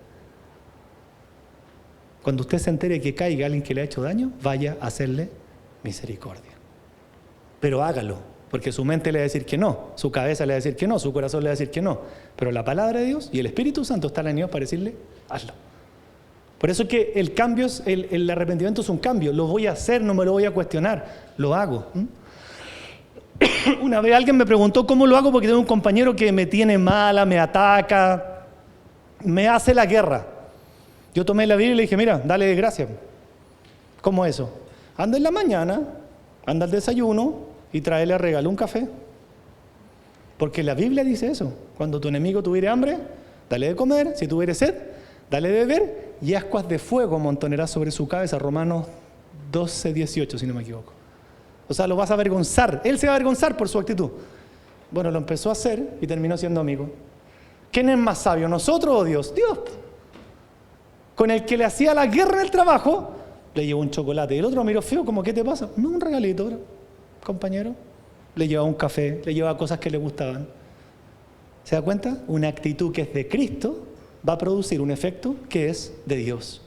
Cuando usted se entere que caiga alguien que le ha hecho daño, vaya a hacerle misericordia. Pero hágalo, porque su mente le va a decir que no, su cabeza le va a decir que no, su corazón le va a decir que no. Pero la palabra de Dios y el Espíritu Santo están alineados para decirle, hazlo. Por eso es que el cambio, el arrepentimiento es un cambio. Lo voy a hacer, no me lo voy a cuestionar, lo hago. Una vez alguien me preguntó cómo lo hago porque tengo un compañero que me tiene mala, me ataca, me hace la guerra. Yo tomé la Biblia y le dije, mira, dale gracias. ¿Cómo eso? Anda en la mañana, anda al desayuno y tráele regalo un café. Porque la Biblia dice eso. Cuando tu enemigo tuviere hambre, dale de comer. Si tuviere sed, dale de beber. Y ascuas de fuego amontonarás sobre su cabeza. Romanos 12:18, si no me equivoco. O sea, lo vas a avergonzar. Él se va a avergonzar por su actitud. Bueno, lo empezó a hacer y terminó siendo amigo. ¿Quién es más sabio, nosotros o Dios? Dios. Con el que le hacía la guerra en el trabajo, le llevó un chocolate. Y el otro miró feo, como, ¿qué te pasa? No, un regalito, compañero. Le llevaba un café, le llevaba cosas que le gustaban. ¿Se da cuenta? Una actitud que es de Cristo va a producir un efecto que es de Dios.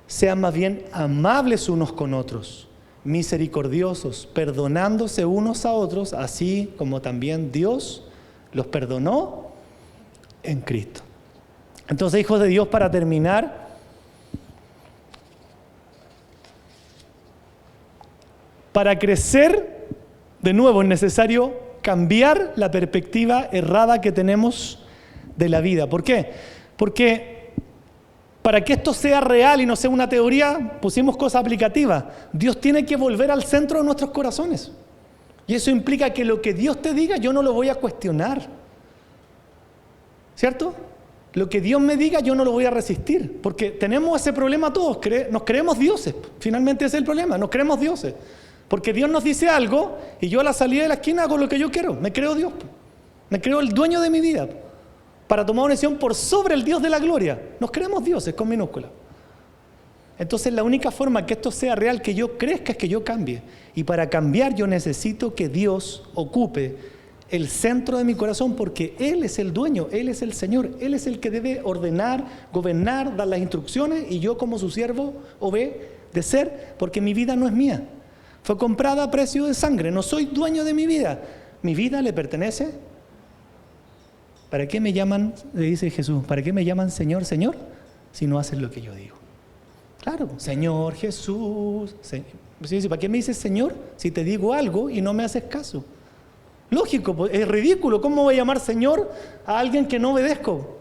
Sean más bien amables unos con otros, misericordiosos, perdonándose unos a otros, así como también Dios los perdonó en Cristo. Entonces, hijos de Dios, para terminar, para crecer, de nuevo, es necesario cambiar la perspectiva errada que tenemos de la vida. ¿Por qué? Porque para que esto sea real y no sea una teoría, pusimos cosas aplicativas. Dios tiene que volver al centro de nuestros corazones. Y eso implica que lo que Dios te diga, yo no lo voy a cuestionar. ¿Cierto? Lo que Dios me diga, yo no lo voy a resistir. Porque tenemos ese problema todos. Nos creemos dioses. Finalmente ese es el problema. Nos creemos dioses. Porque Dios nos dice algo y yo a la salida de la esquina hago lo que yo quiero. Me creo Dios. Me creo el dueño de mi vida. Para tomar una decisión por sobre el Dios de la gloria. Nos creemos dioses con minúscula. Entonces la única forma que esto sea real, que yo crezca, es que yo cambie. Y para cambiar yo necesito que Dios ocupe el centro de mi corazón, porque Él es el dueño, Él es el Señor, Él es el que debe ordenar, gobernar, dar las instrucciones, y yo como su siervo obedecer, porque mi vida no es mía. Fue comprada a precio de sangre, no soy dueño de mi vida. Mi vida le pertenece. ¿Para qué me llaman, le dice Jesús, para qué me llaman Señor, Señor, si no hacen lo que yo digo? Claro, Señor Jesús. ¿Para qué me dices Señor si te digo algo y no me haces caso? Lógico, es ridículo. ¿Cómo voy a llamar Señor a alguien que no obedezco?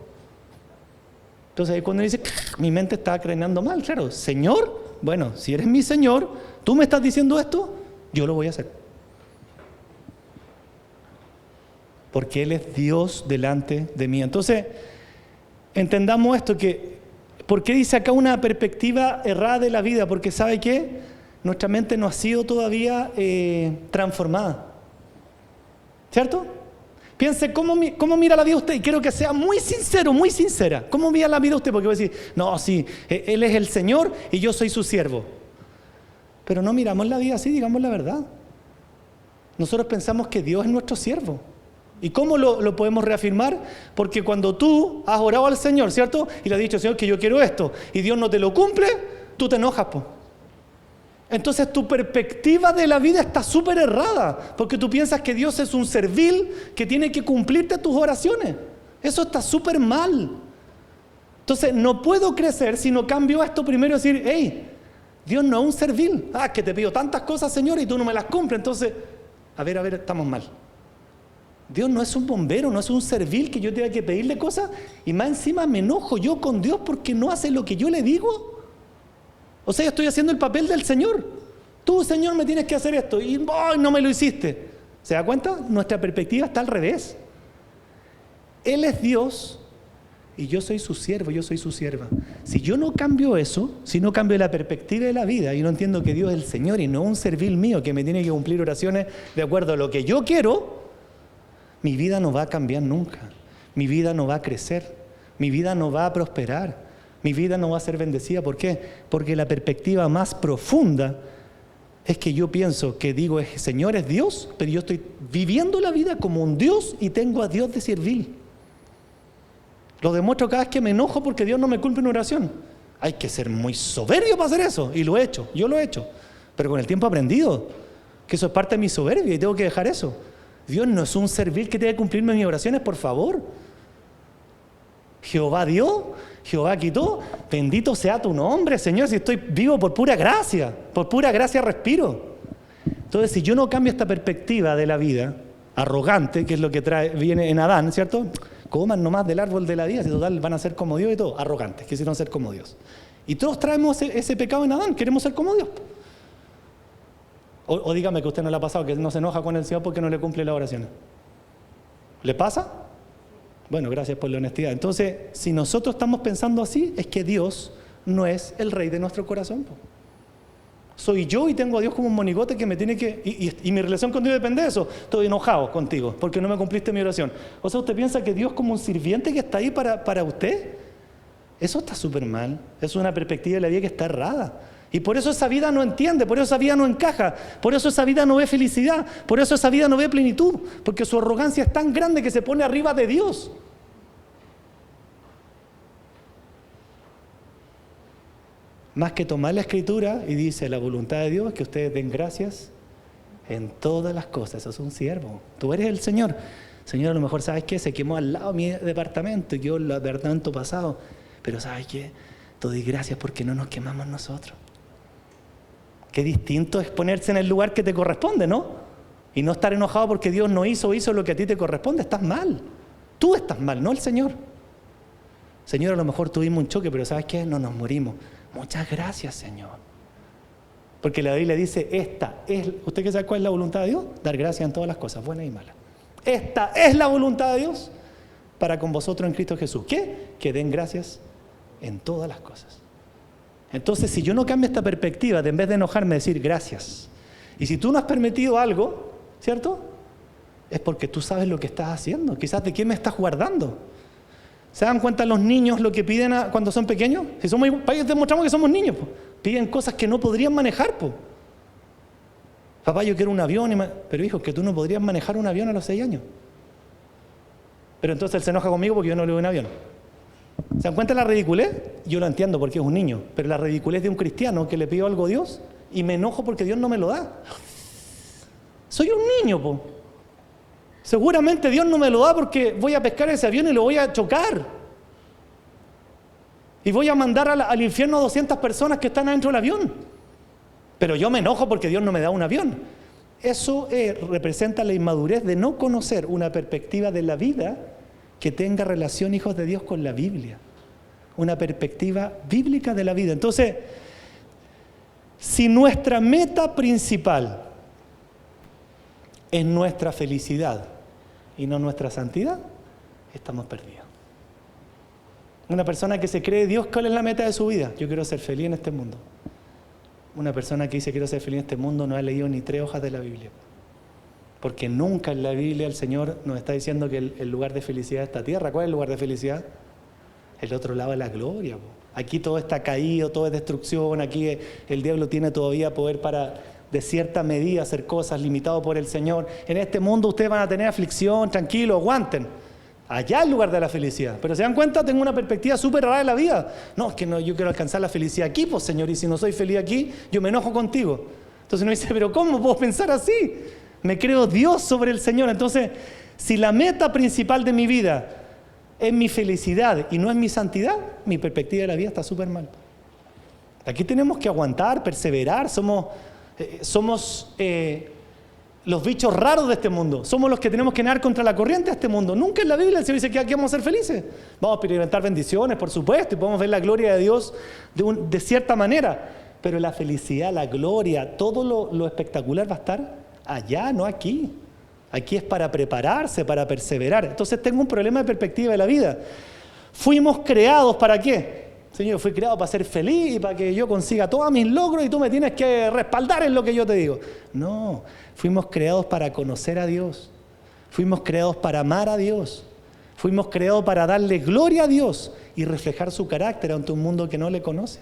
Entonces ahí cuando dice, mi mente está craneando mal. Claro, Señor, bueno, si eres mi Señor, tú me estás diciendo esto, yo lo voy a hacer. Porque Él es Dios delante de mí. Entonces, entendamos esto, que ¿por qué dice acá una perspectiva errada de la vida? Porque ¿sabe qué? Nuestra mente no ha sido todavía transformada. ¿Cierto? Piense cómo mira la vida usted, y quiero que sea muy sincero, muy sincera. ¿Cómo mira la vida usted? Porque va a decir, no, sí, Él es el Señor y yo soy su siervo. Pero no miramos la vida así, digamos la verdad. Nosotros pensamos que Dios es nuestro siervo. ¿Y cómo lo podemos reafirmar? Porque cuando tú has orado al Señor, ¿cierto? Y le has dicho, Señor, que yo quiero esto, y Dios no te lo cumple, tú te enojas, po. Entonces tu perspectiva de la vida está súper errada, porque tú piensas que Dios es un servil que tiene que cumplirte tus oraciones. Eso está súper mal. Entonces no puedo crecer si no cambio esto primero y decir, hey, Dios no es un servil. Que te pido tantas cosas, Señor, y tú no me las cumples. Entonces, a ver, estamos mal. Dios no es un bombero, no es un servil que yo tenga que pedirle cosas y más encima me enojo yo con Dios porque no hace lo que yo le digo. O sea, yo estoy haciendo el papel del Señor. Tú, Señor, me tienes que hacer esto y no me lo hiciste. ¿Se da cuenta? Nuestra perspectiva está al revés. Él es Dios y yo soy su siervo, yo soy su sierva. Si yo no cambio eso, si no cambio la perspectiva de la vida y no entiendo que Dios es el Señor y no un servil mío que me tiene que cumplir oraciones de acuerdo a lo que yo quiero, mi vida no va a cambiar nunca. Mi vida no va a crecer. Mi vida no va a prosperar. Mi vida no va a ser bendecida. ¿Por qué? Porque la perspectiva más profunda es que yo pienso que digo, Señor es Dios, pero yo estoy viviendo la vida como un Dios y tengo a Dios de servil. Lo demuestro cada vez que me enojo porque Dios no me cumple una oración. Hay que ser muy soberbio para hacer eso. Y lo he hecho, yo lo he hecho. Pero con el tiempo he aprendido que eso es parte de mi soberbia y tengo que dejar eso. Dios no es un servil que tiene que cumplirme mis oraciones, por favor. Jehová dio, Jehová quitó. Bendito sea tu nombre, Señor, si estoy vivo por pura gracia respiro. Entonces, si yo no cambio esta perspectiva de la vida, arrogante, que es lo que viene en Adán, ¿cierto? Coman nomás del árbol de la vida, si total van a ser como Dios y todo. Arrogantes, quisieron ser como Dios. Y todos traemos ese pecado en Adán, queremos ser como Dios. O dígame que a usted no le ha pasado, que no se enoja con el Señor porque no le cumple las oraciones. ¿Le pasa? Bueno, gracias por la honestidad. Entonces, si nosotros estamos pensando así, es que Dios no es el rey de nuestro corazón. Soy yo y tengo a Dios como un monigote que me tiene que... Y mi relación con Dios depende de eso. Estoy enojado contigo porque no me cumpliste mi oración. O sea, ¿usted piensa que Dios es como un sirviente que está ahí para usted? Eso está súper mal. Es una perspectiva de la vida que está errada. Y por eso esa vida no entiende, por eso esa vida no encaja, por eso esa vida no ve felicidad, por eso esa vida no ve plenitud, porque su arrogancia es tan grande que se pone arriba de Dios. Más que tomar la Escritura y dice, la voluntad de Dios es que ustedes den gracias en todas las cosas. Eso es un siervo. Tú eres el Señor. Señor, a lo mejor, ¿sabes qué? Se quemó al lado de mi departamento y quedó el departamento pasado. Pero ¿sabes qué? Te doy gracias porque no nos quemamos nosotros. Qué distinto es ponerse en el lugar que te corresponde, ¿no? Y no estar enojado porque Dios no hizo lo que a ti te corresponde. Estás mal. Tú estás mal, no el Señor. Señor, a lo mejor tuvimos un choque, pero ¿sabes qué? No nos morimos. Muchas gracias, Señor. Porque la Biblia dice, ¿usted qué sabe cuál es la voluntad de Dios? Dar gracias en todas las cosas, buenas y malas. Esta es la voluntad de Dios para con vosotros en Cristo Jesús. ¿Qué? Que den gracias en todas las cosas. Entonces, si yo no cambio esta perspectiva de en vez de enojarme decir gracias, y si tú no has permitido algo, ¿cierto? Es porque tú sabes lo que estás haciendo. Quizás de qué me estás guardando. ¿Se dan cuenta los niños lo que piden cuando son pequeños? Si somos demostramos que somos niños, po. Piden cosas que no podrían manejar, po. Papá, yo quiero un avión. Pero hijo, que tú no podrías manejar un avión a los 6 años. Pero entonces él se enoja conmigo porque yo no le doy un avión. ¿Se dan cuenta la ridiculez? Yo lo entiendo porque es un niño, pero la ridiculez de un cristiano que le pidió algo a Dios y me enojo porque Dios no me lo da. Soy un niño, po. Seguramente Dios no me lo da porque voy a pescar ese avión y lo voy a chocar. Y voy a mandar al infierno a 200 personas que están adentro del avión. Pero yo me enojo porque Dios no me da un avión. Eso representa la inmadurez de no conocer una perspectiva de la vida que tenga relación, hijos de Dios, con la Biblia. Una perspectiva bíblica de la vida. Entonces, si nuestra meta principal es nuestra felicidad y no nuestra santidad, estamos perdidos. Una persona que se cree Dios, ¿cuál es la meta de su vida? Yo quiero ser feliz en este mundo. Una persona que dice quiero ser feliz en este mundo no ha leído ni 3 hojas de la Biblia. Porque nunca en la Biblia el Señor nos está diciendo que el lugar de felicidad es esta tierra. ¿Cuál es el lugar de felicidad? El otro lado de la gloria. Aquí todo está caído, todo es destrucción. Aquí el diablo tiene todavía poder para, de cierta medida, hacer cosas, limitado por el Señor. En este mundo ustedes van a tener aflicción, tranquilo, aguanten. Allá es el lugar de la felicidad. Pero se dan cuenta, tengo una perspectiva súper rara de la vida. No, es que no, yo quiero alcanzar la felicidad aquí, pues Señor, y si no soy feliz aquí, yo me enojo contigo. Entonces uno dice, pero ¿cómo puedo pensar así? Me creo Dios sobre el Señor. Entonces, si la meta principal de mi vida es mi felicidad y no es mi santidad, mi perspectiva de la vida está súper mal. Aquí tenemos que aguantar, perseverar. Somos los bichos raros de este mundo. Somos los que tenemos que nadar contra la corriente de este mundo. Nunca en la Biblia el Señor dice que aquí vamos a ser felices. Vamos a experimentar bendiciones, por supuesto, y podemos ver la gloria de Dios de cierta manera. Pero la felicidad, la gloria, todo lo espectacular va a estar allá, no aquí. Aquí es para prepararse, para perseverar. Entonces tengo un problema de perspectiva de la vida. Fuimos creados ¿para qué? Señor, fui creado para ser feliz y para que yo consiga todos mis logros y tú me tienes que respaldar en lo que yo te digo. No, fuimos creados para conocer a Dios. Fuimos creados para amar a Dios. Fuimos creados para darle gloria a Dios y reflejar su carácter ante un mundo que no le conoce.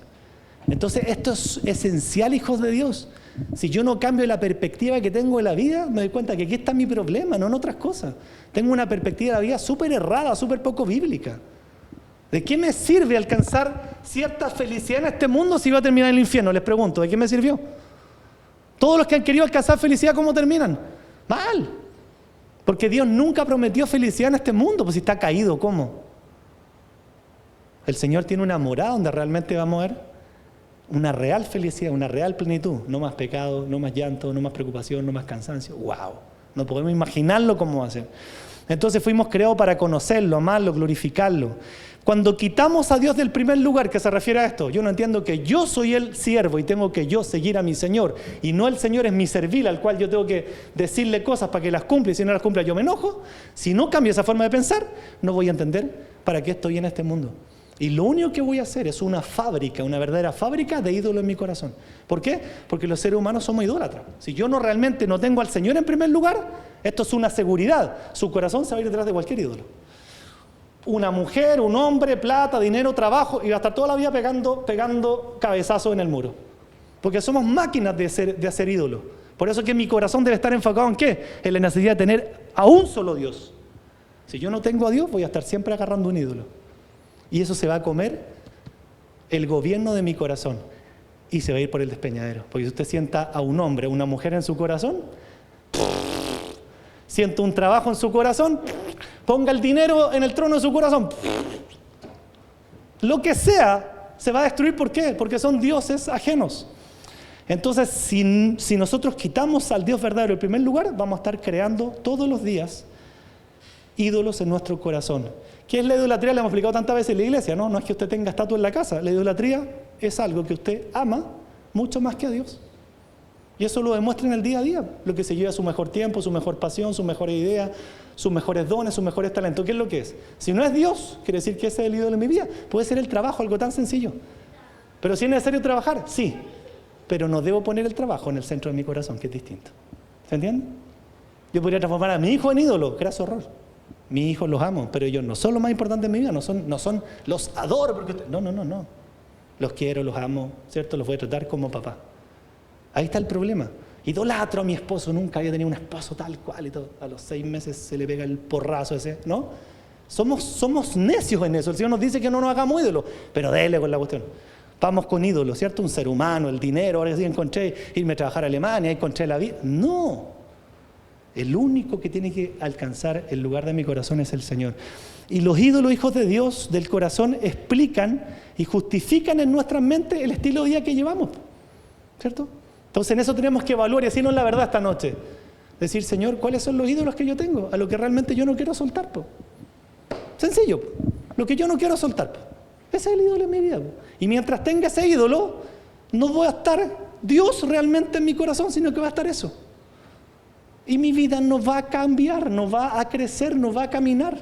Entonces esto es esencial, hijos de Dios. Si yo no cambio la perspectiva que tengo de la vida, me doy cuenta que aquí está mi problema, no en otras cosas. Tengo una perspectiva de la vida súper errada, súper poco bíblica. ¿De qué me sirve alcanzar cierta felicidad en este mundo si va a terminar en el infierno? Les pregunto, ¿de qué me sirvió? Todos los que han querido alcanzar felicidad, ¿cómo terminan? Mal. Porque Dios nunca prometió felicidad en este mundo, pues si está caído, ¿cómo? El Señor tiene una morada donde realmente vamos a ver una real felicidad, una real plenitud. No más pecado, no más llanto, no más preocupación, no más cansancio. ¡Wow! No podemos imaginarlo cómo va a ser. Entonces fuimos creados para conocerlo, amarlo, glorificarlo. Cuando quitamos a Dios del primer lugar, ¿qué se refiere a esto? Yo no entiendo que yo soy el siervo y tengo que yo seguir a mi Señor, y no el Señor es mi servil al cual yo tengo que decirle cosas para que las cumpla, y si no las cumpla yo me enojo. Si no cambio esa forma de pensar, no voy a entender para qué estoy en este mundo. Y lo único que voy a hacer es una fábrica, una verdadera fábrica de ídolos en mi corazón. ¿Por qué? Porque los seres humanos somos idólatras. Si yo realmente no tengo al Señor en primer lugar, esto es una seguridad. Su corazón se va a ir detrás de cualquier ídolo. Una mujer, un hombre, plata, dinero, trabajo, y va a estar toda la vida pegando cabezazos en el muro. Porque somos máquinas de hacer ídolos. Por eso es que mi corazón debe estar enfocado ¿en qué? En la necesidad de tener a un solo Dios. Si yo no tengo a Dios, voy a estar siempre agarrando un ídolo. Y eso se va a comer el gobierno de mi corazón. Y se va a ir por el despeñadero. Porque si usted sienta a un hombre, una mujer en su corazón, siente un trabajo en su corazón, ponga el dinero en el trono de su corazón, lo que sea, se va a destruir. ¿Por qué? Porque son dioses ajenos. Entonces, si nosotros quitamos al Dios verdadero en primer lugar, vamos a estar creando todos los días ídolos en nuestro corazón. ¿Qué es la idolatría? Le hemos explicado tantas veces en la iglesia, ¿no? No es que usted tenga estatua en la casa. La idolatría es algo que usted ama mucho más que a Dios. Y eso lo demuestra en el día a día. Lo que se lleva su mejor tiempo, su mejor pasión, sus mejores ideas, sus mejores dones, sus mejores talentos. ¿Qué es lo que es? Si no es Dios, quiere decir que ese es el ídolo en mi vida. Puede ser el trabajo, algo tan sencillo. Pero si es necesario trabajar, sí. Pero no debo poner el trabajo en el centro de mi corazón, que es distinto. ¿Se entiende? Yo podría transformar a mi hijo en ídolo. Gracias, horror. Mis hijos los amo, pero ellos no son lo más importante en mi vida. No son los adoro. Porque no. Los quiero, los amo, ¿cierto? Los voy a tratar como papá. Ahí está el problema. Idolatro a mi esposo. Nunca había tenido un esposo tal cual y todo. A los 6 meses se le pega el porrazo ese, ¿no? Somos necios en eso. El Señor nos dice que no nos hagamos ídolos, pero dele con la cuestión. Vamos con ídolos, ¿cierto? Un ser humano, el dinero. Ahora sí encontré irme a trabajar a Alemania, encontré la vida. No. El único que tiene que alcanzar el lugar de mi corazón es el Señor. Y los ídolos, hijos de Dios, del corazón, explican y justifican en nuestras mentes el estilo de vida que llevamos, ¿cierto? Entonces en eso tenemos que evaluar y decirnos la verdad esta noche. Decir, Señor, ¿cuáles son los ídolos que yo tengo? A lo que realmente yo no quiero soltar, po. Sencillo, po. Lo que yo no quiero soltar, po. Ese es el ídolo en mi vida, po. Y mientras tenga ese ídolo, no voy a estar Dios realmente en mi corazón, sino que va a estar eso. Y mi vida no va a cambiar, no va a crecer, no va a caminar.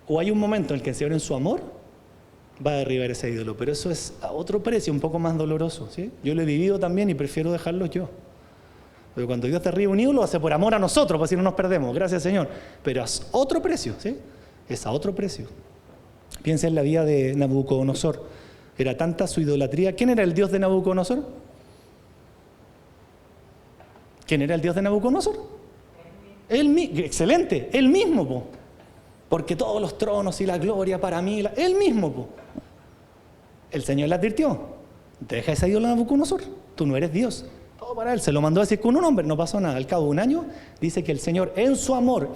O hay un momento en el que el Señor en su amor va a derribar ese ídolo, pero eso es a otro precio, un poco más doloroso, ¿sí? Yo lo he vivido también y prefiero dejarlo yo. Porque cuando Dios derriba un ídolo, lo hace por amor a nosotros, porque si no nos perdemos, gracias Señor. Pero es otro precio, ¿sí? Es a otro precio. Piensa en la vida de Nabucodonosor. Era tanta su idolatría. ¿Quién era el Dios de Nabucodonosor? ¿Quién era el Dios de Nabucodonosor? Excelente, él mismo, po. Porque todos los tronos y la gloria para mí, él mismo, po. El Señor le advirtió, deja ese ídolo de Nabucodonosor, tú no eres Dios. Todo para él, se lo mandó a decir con un hombre, no pasó nada. Al cabo de un año, dice que el Señor en su amor,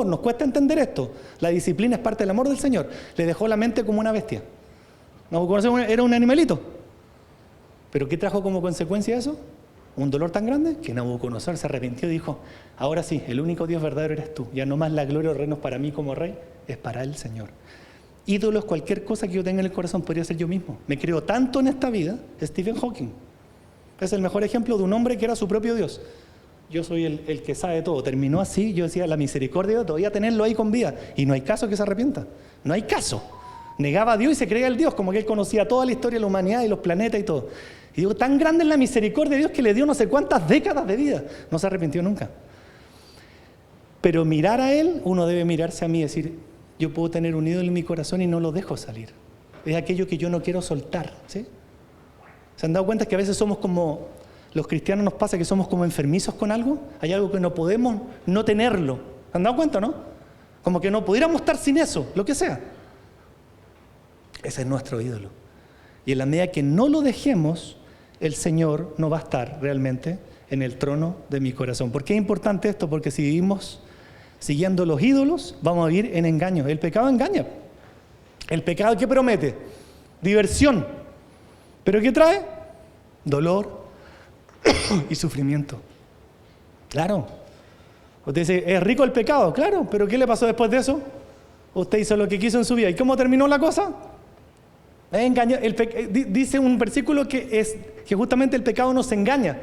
nos cuesta entender esto, la disciplina es parte del amor del Señor, le dejó la mente como una bestia. Nabucodonosor era un animalito. ¿Pero qué trajo como consecuencia eso? Un dolor tan grande que Nabucodonosor se arrepintió y dijo, ahora sí, el único Dios verdadero eres tú. Ya no más la gloria o reinos para mí como rey, es para el Señor. Ídolos, cualquier cosa que yo tenga en el corazón podría ser yo mismo. Me creo tanto en esta vida, Stephen Hawking. Es el mejor ejemplo de un hombre que era su propio Dios. Yo soy el que sabe todo. Terminó así, yo decía, la misericordia de Dios, todavía tenerlo ahí con vida. Y no hay caso que se arrepienta. No hay caso. Negaba a Dios y se creía el Dios, como que él conocía toda la historia de la humanidad y los planetas y todo. Y digo, tan grande es la misericordia de Dios que le dio no sé cuántas décadas de vida. No se arrepintió nunca. Pero mirar a Él, uno debe mirarse a mí y decir, yo puedo tener un ídolo en mi corazón y no lo dejo salir. Es aquello que yo no quiero soltar, ¿sí? ¿Se han dado cuenta que a veces somos como, los cristianos nos pasa que somos como enfermizos con algo? Hay algo que no podemos no tenerlo. ¿Se han dado cuenta, no? Como que no pudiéramos estar sin eso, lo que sea. Ese es nuestro ídolo. Y en la medida que no lo dejemos, el Señor no va a estar realmente en el trono de mi corazón. ¿Por qué es importante esto? Porque si vivimos siguiendo los ídolos, vamos a vivir en engaño. El pecado engaña. El pecado, ¿qué promete? Diversión. ¿Pero qué trae? Dolor y sufrimiento. Claro. Usted dice, ¿es rico el pecado? Claro, pero ¿qué le pasó después de eso? Usted hizo lo que quiso en su vida. ¿Y cómo terminó la cosa? Engaño. Dice un versículo que justamente el pecado nos engaña.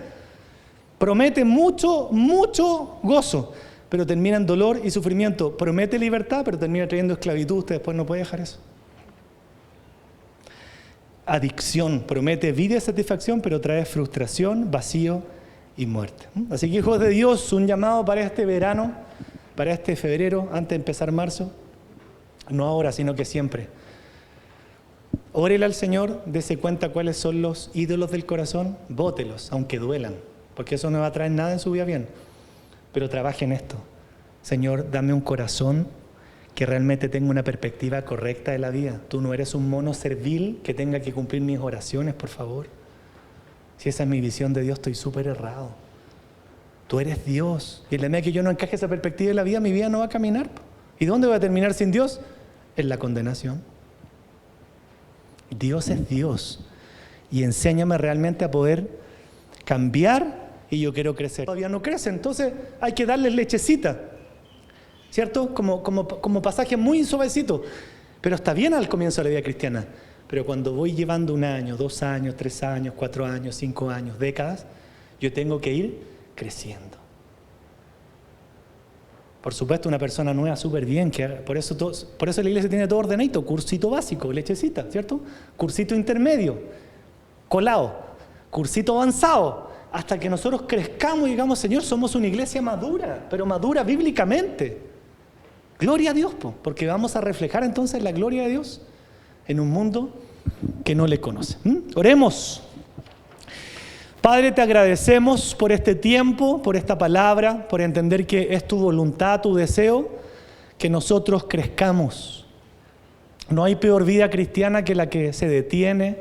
Promete mucho, mucho gozo, pero termina en dolor y sufrimiento. Promete libertad, pero termina trayendo esclavitud. Usted después no puede dejar eso. Adicción. Promete vida y satisfacción, pero trae frustración, vacío y muerte. Así que, hijos de Dios, un llamado para este verano, para este febrero, antes de empezar marzo. No ahora, sino que siempre. Órele al Señor, dése cuenta cuáles son los ídolos del corazón, bótelos, aunque duelan, porque eso no va a traer nada en su vida bien. Pero trabaje en esto. Señor, dame un corazón que realmente tenga una perspectiva correcta de la vida. Tú no eres un mono servil que tenga que cumplir mis oraciones, por favor. Si esa es mi visión de Dios, estoy súper errado. Tú eres Dios. Y en la medida que yo no encaje esa perspectiva de la vida, mi vida no va a caminar. ¿Y dónde voy a terminar sin Dios? En la condenación. Dios es Dios. Y enséñame realmente a poder cambiar, y yo quiero crecer. Todavía no crece, entonces hay que darles lechecita, ¿cierto? Como pasaje muy suavecito. Pero está bien al comienzo de la vida cristiana. Pero cuando voy llevando 1 año, 2 años, 3 años, 4 años, 5 años, décadas, yo tengo que ir creciendo. Por supuesto, una persona nueva súper bien, que por eso la iglesia tiene todo ordenadito, cursito básico, lechecita, ¿cierto? Cursito intermedio, colado, cursito avanzado, hasta que nosotros crezcamos y digamos, Señor, somos una iglesia madura, pero madura bíblicamente. Gloria a Dios, porque vamos a reflejar entonces la gloria de Dios en un mundo que no le conoce. Oremos. Padre, te agradecemos por este tiempo, por esta palabra, por entender que es tu voluntad, tu deseo, que nosotros crezcamos. No hay peor vida cristiana que la que se detiene,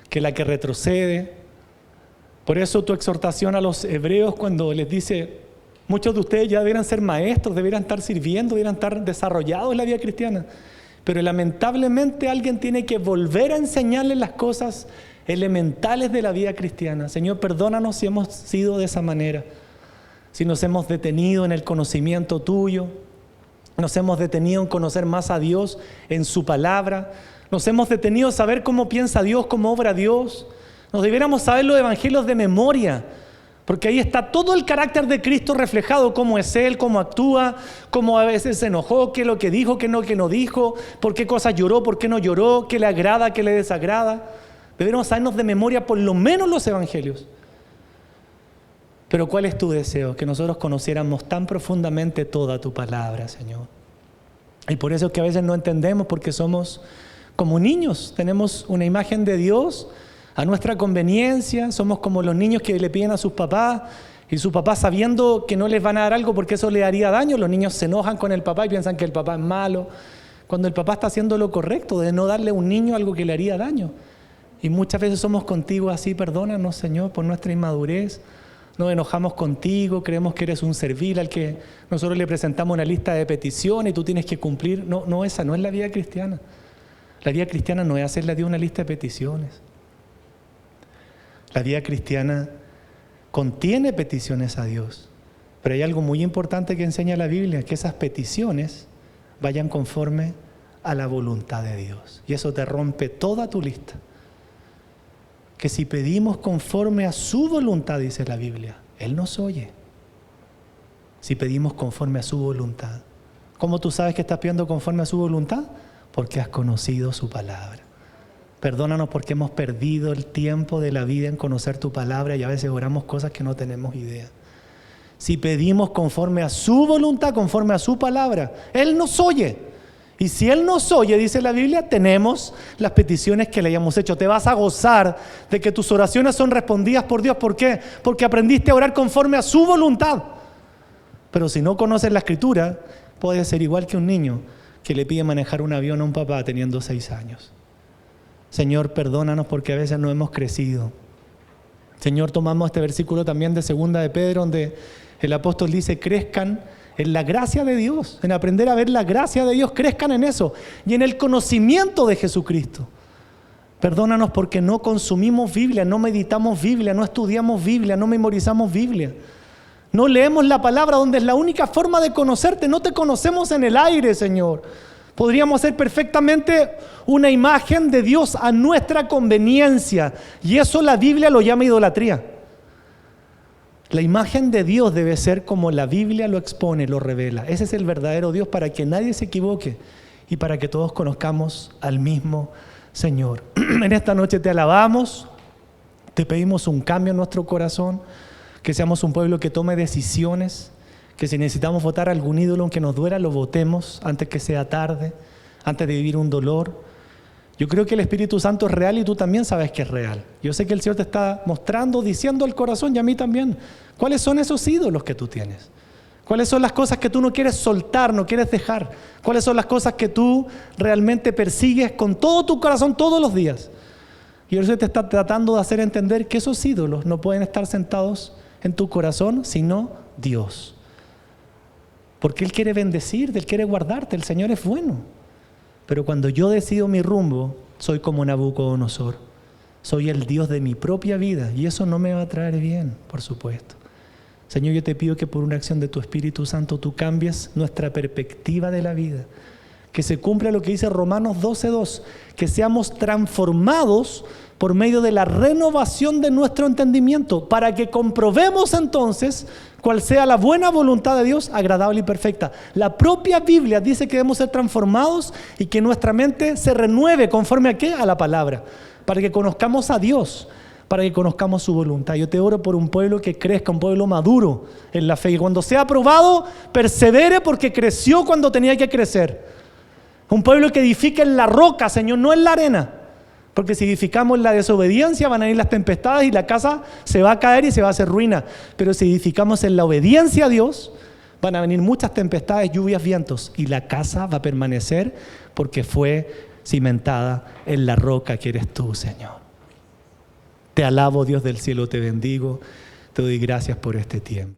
que la que retrocede. Por eso tu exhortación a los hebreos cuando les dice, muchos de ustedes ya deberían ser maestros, deberían estar sirviendo, deberían estar desarrollados en la vida cristiana. Pero lamentablemente alguien tiene que volver a enseñarles las cosas elementales de la vida cristiana. Señor, perdónanos si hemos sido de esa manera, si nos hemos detenido en el conocimiento tuyo, nos hemos detenido en conocer más a Dios en su palabra, nos hemos detenido en saber cómo piensa Dios, cómo obra Dios. Nos debiéramos saber los evangelios de memoria, porque ahí está todo el carácter de Cristo reflejado, cómo es Él, cómo actúa, cómo a veces se enojó, qué es lo que dijo, qué no dijo, por qué cosas lloró, por qué no lloró, qué le agrada, qué le desagrada. Deberíamos sabernos de memoria por lo menos los evangelios. Pero ¿cuál es tu deseo? Que nosotros conociéramos tan profundamente toda tu palabra, Señor. Y por eso es que a veces no entendemos, porque somos como niños. Tenemos una imagen de Dios a nuestra conveniencia. Somos como los niños que le piden a sus papás, y sus papás, sabiendo que no les van a dar algo porque eso le haría daño, los niños se enojan con el papá y piensan que el papá es malo, cuando el papá está haciendo lo correcto de no darle a un niño algo que le haría daño. Y muchas veces somos contigo así. Perdónanos, Señor, por nuestra inmadurez. Nos enojamos contigo, creemos que eres un servil al que nosotros le presentamos una lista de peticiones y tú tienes que cumplir. No, esa no es la vida cristiana. La vida cristiana no es hacerle a Dios una lista de peticiones. La vida cristiana contiene peticiones a Dios, pero hay algo muy importante que enseña la Biblia, que esas peticiones vayan conforme a la voluntad de Dios. Y eso te rompe toda tu lista. Que si pedimos conforme a su voluntad, dice la Biblia, Él nos oye. Si pedimos conforme a su voluntad. ¿Cómo tú sabes que estás pidiendo conforme a su voluntad? Porque has conocido su palabra. Perdónanos porque hemos perdido el tiempo de la vida en conocer tu palabra y a veces oramos cosas que no tenemos idea. Si pedimos conforme a su voluntad, conforme a su palabra, Él nos oye. Y si Él nos oye, dice la Biblia, tenemos las peticiones que le hayamos hecho. Te vas a gozar de que tus oraciones son respondidas por Dios. ¿Por qué? Porque aprendiste a orar conforme a su voluntad. Pero si no conoces la Escritura, puede ser igual que un niño que le pide manejar un avión a un papá teniendo 6 años. Señor, perdónanos porque a veces no hemos crecido. Señor, tomamos este versículo también de 2 de Pedro, donde el apóstol dice, crezcan en la gracia de Dios, en aprender a ver la gracia de Dios, crezcan en eso y en el conocimiento de Jesucristo. Perdónanos porque no consumimos Biblia, no meditamos Biblia, no estudiamos Biblia, no memorizamos Biblia. No leemos la palabra, donde es la única forma de conocerte. No te conocemos en el aire, Señor. Podríamos hacer perfectamente una imagen de Dios a nuestra conveniencia. Y eso la Biblia lo llama idolatría. La imagen de Dios debe ser como la Biblia lo expone, lo revela. Ese es el verdadero Dios, para que nadie se equivoque y para que todos conozcamos al mismo Señor. En esta noche te alabamos, te pedimos un cambio en nuestro corazón, que seamos un pueblo que tome decisiones, que si necesitamos votar a algún ídolo, aunque nos duela, lo votemos antes que sea tarde, antes de vivir un dolor. Yo creo que el Espíritu Santo es real y tú también sabes que es real. Yo sé que el Señor te está mostrando, diciendo al corazón y a mí también, ¿cuáles son esos ídolos que tú tienes? ¿Cuáles son las cosas que tú no quieres soltar, no quieres dejar? ¿Cuáles son las cosas que tú realmente persigues con todo tu corazón todos los días? Y el Señor te está tratando de hacer entender que esos ídolos no pueden estar sentados en tu corazón, sino Dios. Porque Él quiere bendecirte, Él quiere guardarte, el Señor es bueno. Pero cuando yo decido mi rumbo, soy como Nabucodonosor. Soy el Dios de mi propia vida y eso no me va a traer bien, por supuesto. Señor, yo te pido que por una acción de tu Espíritu Santo tú cambies nuestra perspectiva de la vida. Que se cumpla lo que dice Romanos 12:2, que seamos transformados por medio de la renovación de nuestro entendimiento, para que comprobemos entonces cuál sea la buena voluntad de Dios, agradable y perfecta. La propia Biblia dice que debemos ser transformados y que nuestra mente se renueve conforme a ¿qué? A la palabra, para que conozcamos a Dios, para que conozcamos su voluntad. Yo te oro por un pueblo que crezca, un pueblo maduro en la fe, y cuando sea aprobado, persevere porque creció cuando tenía que crecer. Un pueblo que edifique en la roca, Señor, no en la arena. Porque si edificamos en la desobediencia, van a ir las tempestades y la casa se va a caer y se va a hacer ruina. Pero si edificamos en la obediencia a Dios, van a venir muchas tempestades, lluvias, vientos, y la casa va a permanecer porque fue cimentada en la roca que eres tú, Señor. Te alabo, Dios del cielo, te bendigo, te doy gracias por este tiempo.